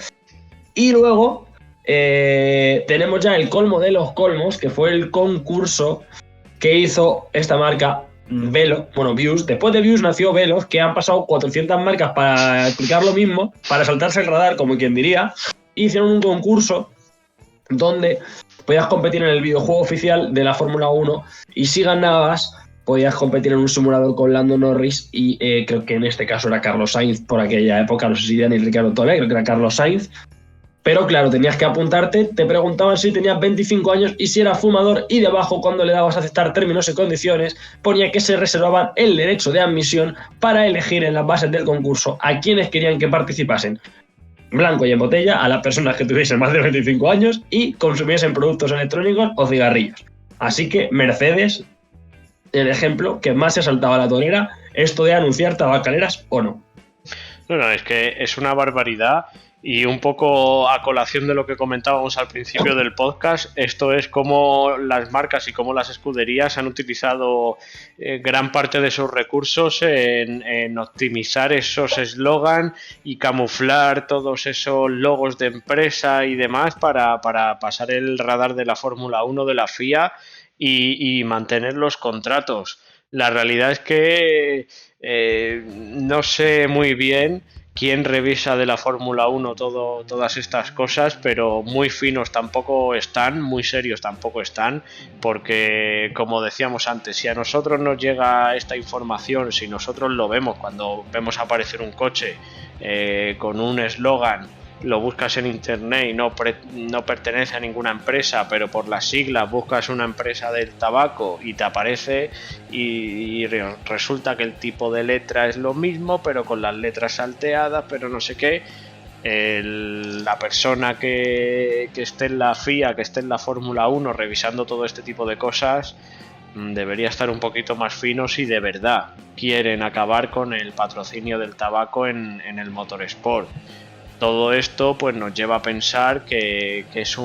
Y luego tenemos ya el colmo de los colmos, que fue el concurso que hizo esta marca Velo, bueno, Vuse. Después de Vuse nació Velos, que han pasado 400 marcas para explicar lo mismo, para saltarse el radar, como quien diría. Hicieron un concurso donde podías competir en el videojuego oficial de la Fórmula 1, y si ganabas podías competir en un simulador con Lando Norris y creo que en este caso era Carlos Sainz por aquella época, no sé si era ni Ricardo Tolle, creo que era Carlos Sainz, Pero claro, tenías que apuntarte, te preguntaban si tenías 25 años y si eras fumador, y debajo, cuando le dabas a aceptar términos y condiciones, ponía que se reservaban el derecho de admisión para elegir en las bases del concurso a quienes querían que participasen, blanco y en botella, a las personas que tuviesen más de 25 años y consumiesen productos electrónicos o cigarrillos. Así que Mercedes, el ejemplo que más se saltaba a la torera, esto de anunciar tabacaleras o no. No, es que es una barbaridad. Y un poco a colación de lo que comentábamos al principio del podcast, esto es como las marcas y como las escuderías han utilizado gran parte de sus recursos en optimizar esos eslogan y camuflar todos esos logos de empresa y demás para pasar el radar de la Fórmula 1 de la FIA y mantener los contratos. La realidad es que no sé muy bien quién revisa de la Fórmula 1 todas estas cosas, pero muy finos tampoco están, muy serios tampoco están, porque como decíamos antes, si a nosotros nos llega esta información, si nosotros lo vemos cuando vemos aparecer un coche con un eslogan, lo buscas en internet y no pertenece a ninguna empresa, pero por las siglas buscas una empresa del tabaco y te aparece y resulta que el tipo de letra es lo mismo, pero con las letras salteadas, pero no sé qué. La persona que esté en la FIA, que esté en la Fórmula 1 revisando todo este tipo de cosas, debería estar un poquito más fino si de verdad quieren acabar con el patrocinio del tabaco en el motorsport. Todo esto pues nos lleva a pensar que es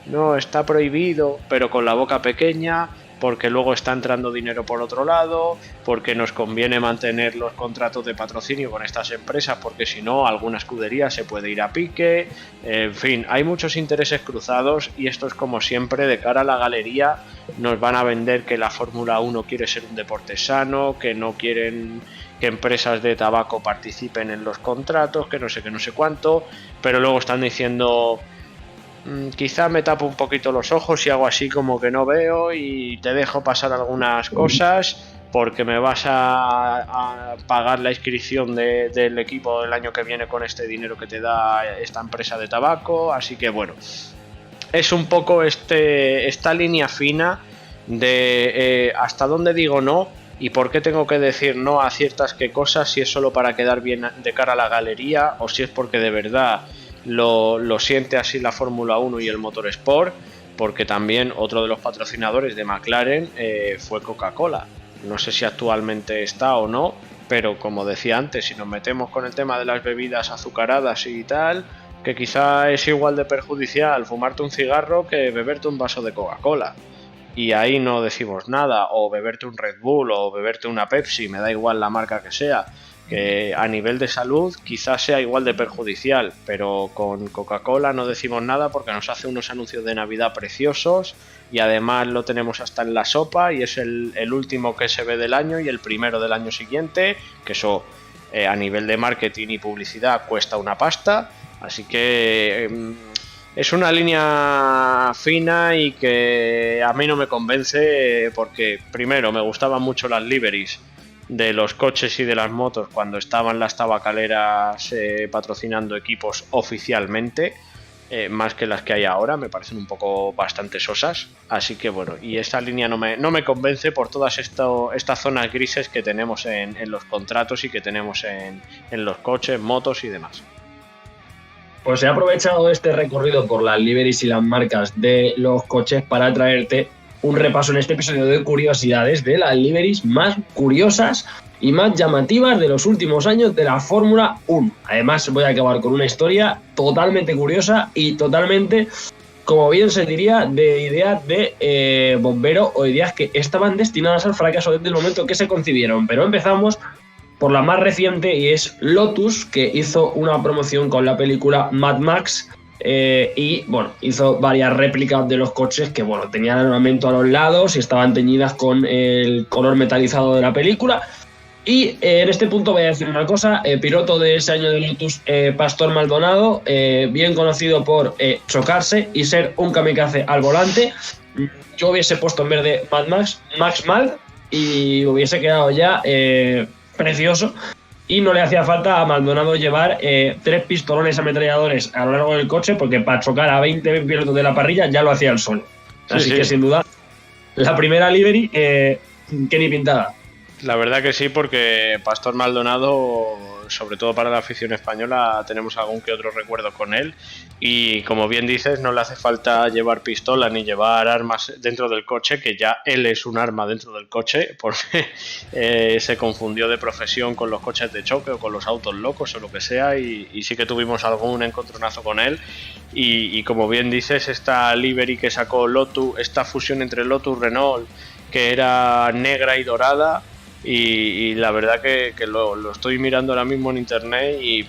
no, está prohibido, pero con la boca pequeña, porque luego está entrando dinero por otro lado, porque nos conviene mantener los contratos de patrocinio con estas empresas, porque si no, alguna escudería se puede ir a pique. En fin, hay muchos intereses cruzados y esto es como siempre, de cara a la galería, nos van a vender que la Fórmula 1 quiere ser un deporte sano, que no quieren que empresas de tabaco participen en los contratos, que no sé qué, no sé cuánto, pero luego están diciendo quizá me tapo un poquito los ojos y hago así como que no veo y te dejo pasar algunas cosas porque me vas a pagar la inscripción del equipo el año que viene con este dinero que te da esta empresa de tabaco, así que bueno, es un poco esta línea fina de hasta dónde digo no y por qué tengo que decir no a ciertas cosas, si es solo para quedar bien de cara a la galería o si es porque de verdad lo siente así la Fórmula 1 y el motorsport, porque también otro de los patrocinadores de McLaren fue Coca-Cola. No sé si actualmente está o no, pero como decía antes, si nos metemos con el tema de las bebidas azucaradas y tal, que quizá es igual de perjudicial fumarte un cigarro que beberte un vaso de Coca-Cola. Y ahí no decimos nada, o beberte un Red Bull o beberte una Pepsi, me da igual la marca que sea, que a nivel de salud quizás sea igual de perjudicial, pero con Coca-Cola no decimos nada porque nos hace unos anuncios de Navidad preciosos y además lo tenemos hasta en la sopa y es el último que se ve del año y el primero del año siguiente, que eso a nivel de marketing y publicidad cuesta una pasta, así que es una línea fina y que a mí no me convence porque primero me gustaban mucho las liveries de los coches y de las motos cuando estaban las tabacaleras patrocinando equipos oficialmente, más que las que hay ahora, me parecen un poco bastante sosas, así que bueno, y esta línea no me convence por todas estas zonas grises que tenemos en los contratos y que tenemos en los coches, motos y demás. Pues he aprovechado este recorrido por las liveries y las marcas de los coches para traerte un repaso en este episodio de curiosidades de las liveries más curiosas y más llamativas de los últimos años de la Fórmula 1. Además voy a acabar con una historia totalmente curiosa y totalmente, como bien se diría, de ideas de bombero o ideas que estaban destinadas al fracaso desde el momento que se concibieron. Pero empezamos por la más reciente y es Lotus, que hizo una promoción con la película Mad Max. Y bueno, hizo varias réplicas de los coches que bueno, tenían armamento a los lados y estaban teñidas con el color metalizado de la película. Y en este punto voy a decir una cosa, piloto de ese año de Lotus, Pastor Maldonado, bien conocido por chocarse y ser un kamikaze al volante. Yo hubiese puesto en vez de Mad Max, Max Mald, y hubiese quedado ya precioso. y no le hacía falta a Maldonado llevar 3 pistolones ametralladores a lo largo del coche, porque para chocar a 20 pilotos de la parrilla ya lo hacía el solo. Así que sin duda, la primera livery que ni pintada. La verdad que sí, porque Pastor Maldonado, sobre todo para la afición española, tenemos algún que otro recuerdo con él. Y como bien dices, no le hace falta llevar pistola ni llevar armas dentro del coche, que ya él es un arma dentro del coche, porque se confundió de profesión con los coches de choque o con los autos locos o lo que sea, y sí que tuvimos algún encontronazo con él. Y como bien dices, esta livery que sacó Lotus, esta fusión entre Lotus y Renault, que era negra y dorada, y la verdad que lo estoy mirando ahora mismo en internet y un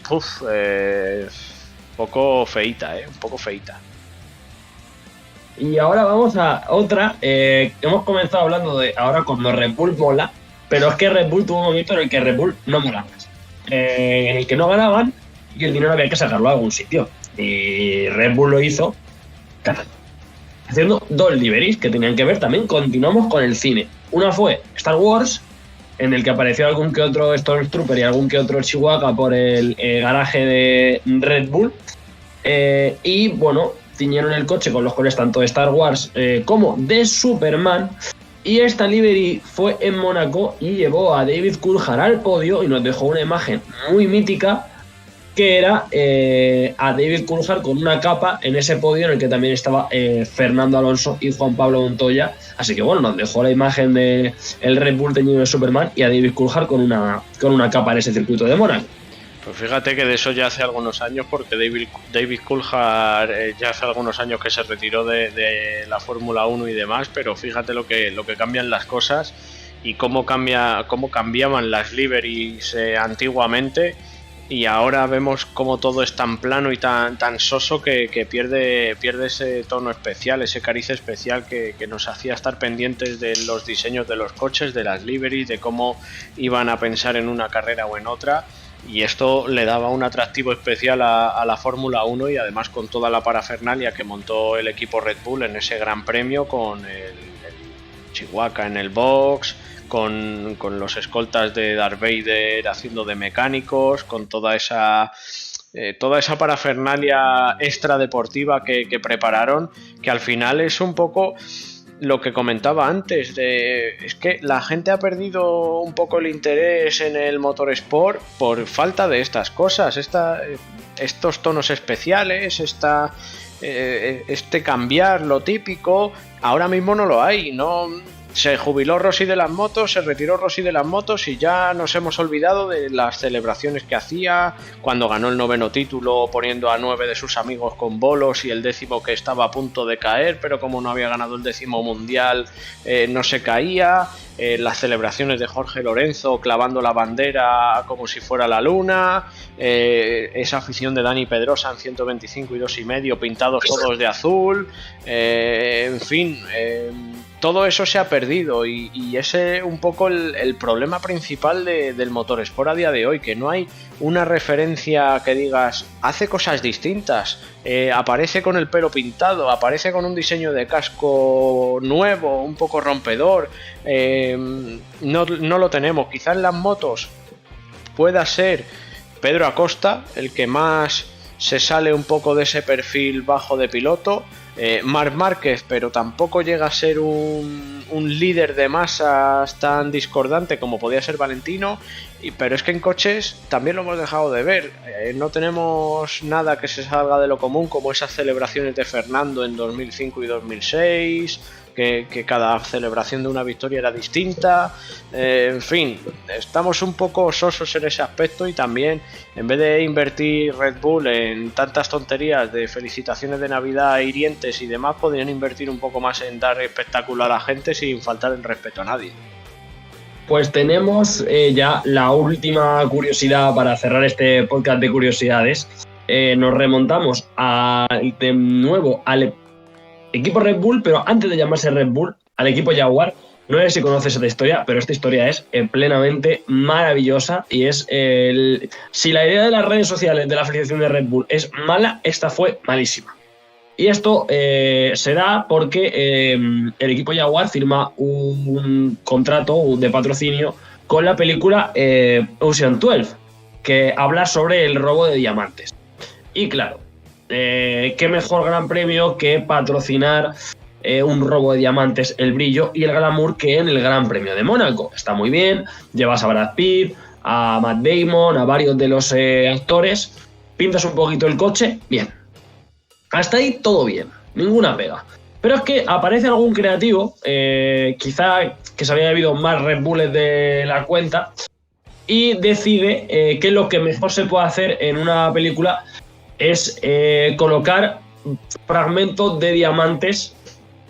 poco feita, un poco feita. Y ahora vamos a otra. Hemos comenzado hablando de ahora cuando Red Bull mola, pero es que Red Bull tuvo un momento en el que Red Bull no mola más, en el que no ganaban y el dinero había que sacarlo a algún sitio, y Red Bull lo hizo haciendo 2 liveries que tenían que ver también. Continuamos con el cine. Una fue Star Wars, en el que apareció algún que otro Stormtrooper y algún que otro Chihuahua por el garaje de Red Bull. Y bueno, ciñeron el coche con los colores tanto de Star Wars como de Superman. Y esta livery fue en Mónaco y llevó a David Coulthard al podio y nos dejó una imagen muy mítica, que era a David Coulthard con una capa en ese podio en el que también estaba Fernando Alonso y Juan Pablo Montoya. Así que bueno, nos dejó la imagen de el Red Bull teñido de Superman y a David Coulthard con una capa en ese circuito de Mónaco. Pues fíjate que de eso ya hace algunos años, porque David Coulthard ya hace algunos años que se retiró de la Fórmula 1 y demás, pero fíjate lo que cambian las cosas y cómo cambiaban las liveries antiguamente. Y ahora vemos cómo todo es tan plano y tan soso que pierde ese tono especial, ese cariz especial que nos hacía estar pendientes de los diseños de los coches, de las liveries, de cómo iban a pensar en una carrera o en otra. Y esto le daba un atractivo especial a la Fórmula 1, y además con toda la parafernalia que montó el equipo Red Bull en ese gran premio, con el Chihuahua en el box, con los escoltas de Darth Vader haciendo de mecánicos, con toda esa parafernalia extradeportiva que prepararon, que al final es un poco lo que comentaba antes, es que la gente ha perdido un poco el interés en el motorsport por falta de estas cosas, estos tonos especiales, cambiar lo típico. Ahora mismo no lo hay, no. Se jubiló Rossi de las motos, se retiró Rossi de las motos y ya nos hemos olvidado de las celebraciones que hacía cuando ganó el 9º título, poniendo a 9 de sus amigos con bolos, y el 10º que estaba a punto de caer, pero como no había ganado el 10º mundial no se caía. Las celebraciones de Jorge Lorenzo clavando la bandera como si fuera la luna, esa afición de Dani Pedrosa en 125 y 2,5 pintados todos de azul, en fin, todo eso se ha perdido, y ese un poco el problema principal del motorsport a día de hoy, que no hay una referencia que digas hace cosas distintas, aparece con el pelo pintado, aparece con un diseño de casco nuevo, un poco rompedor. No lo tenemos. Quizás en las motos pueda ser Pedro Acosta el que más se sale un poco de ese perfil bajo de piloto, Marc Márquez, pero tampoco llega a ser un líder de masas tan discordante como podía ser Valentino. Pero es que en coches también lo hemos dejado de ver, no tenemos nada que se salga de lo común, como esas celebraciones de Fernando en 2005 y 2006, que cada celebración de una victoria era distinta. En fin, estamos un poco sosos en ese aspecto, y también, en vez de invertir Red Bull en tantas tonterías de felicitaciones de Navidad hirientes y demás, podrían invertir un poco más en dar espectáculo a la gente sin faltar el respeto a nadie. Pues tenemos ya la última curiosidad para cerrar este podcast de curiosidades. Nos remontamos de nuevo al equipo Red Bull, pero antes de llamarse Red Bull, al equipo Jaguar. No sé si conoces esta historia, pero esta historia es plenamente maravillosa, y es si la idea de las redes sociales de la felicitación de Red Bull es mala, esta fue malísima. Y esto se da porque el equipo Jaguar firma un contrato de patrocinio con la película Ocean 12, que habla sobre el robo de diamantes. Y claro, qué mejor gran premio que patrocinar un robo de diamantes, el brillo y el glamour que en el Gran Premio de Mónaco. Está muy bien, llevas a Brad Pitt, a Matt Damon, a varios de los actores, pintas un poquito el coche, bien. Hasta ahí todo bien, ninguna pega. Pero es que aparece algún creativo, quizá que se había bebido más Red Bulls de la cuenta, y decide que lo que mejor se puede hacer en una película es colocar fragmentos de diamantes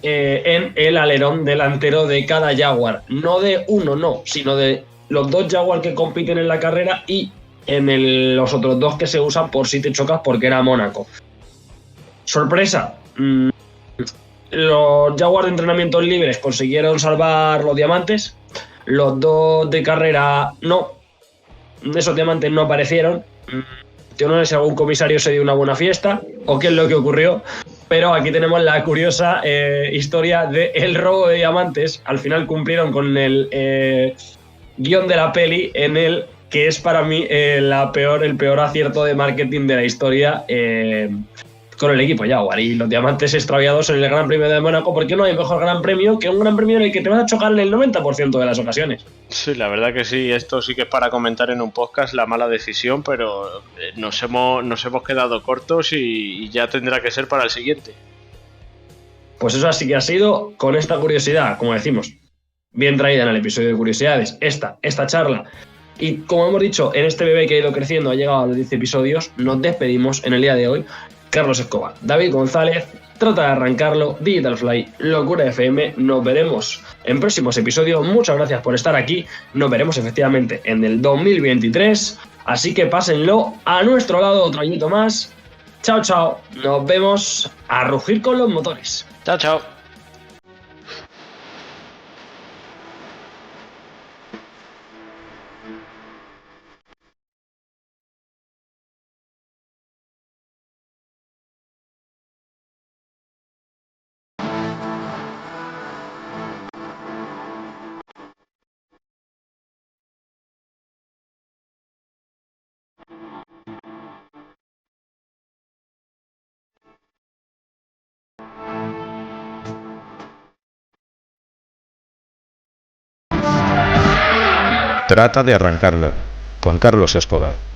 en el alerón delantero de cada Jaguar. No de uno, no, sino de los dos Jaguar que compiten en la carrera y en los otros dos que se usan por si te chocas porque era Mónaco. Sorpresa, los Jaguars de entrenamientos libres consiguieron salvar los diamantes, los dos de carrera no, esos diamantes no aparecieron. Yo no sé si algún comisario se dio una buena fiesta o qué es lo que ocurrió, pero aquí tenemos la curiosa historia del robo de diamantes. Al final cumplieron con el guión de la peli, en el que es para mí el peor acierto de marketing de la historia con el equipo Jaguar, y los diamantes extraviados en el Gran Premio de Mónaco, porque no hay mejor Gran Premio que un Gran Premio en el que te vas a chocar en el 90% de las ocasiones. Sí, la verdad que sí, esto sí que es para comentar en un podcast la mala decisión, pero nos hemos quedado cortos y ya tendrá que ser para el siguiente. Pues eso así que ha sido, con esta curiosidad, como decimos, bien traída en el episodio de curiosidades, esta charla. Y como hemos dicho, en este bebé que ha ido creciendo, ha llegado a los 10 episodios, nos despedimos en el día de hoy. Carlos Escobar, David González, Trata de Arrancarlo, Digital Fly, Locura FM. Nos veremos en próximos episodios. Muchas gracias por estar aquí. Nos veremos efectivamente en el 2023. Así que pásenlo a nuestro lado otro añito más. Chao, chao. Nos vemos a rugir con los motores. Chao, chao. Trata de Arrancarlo, con Carlos Escobar.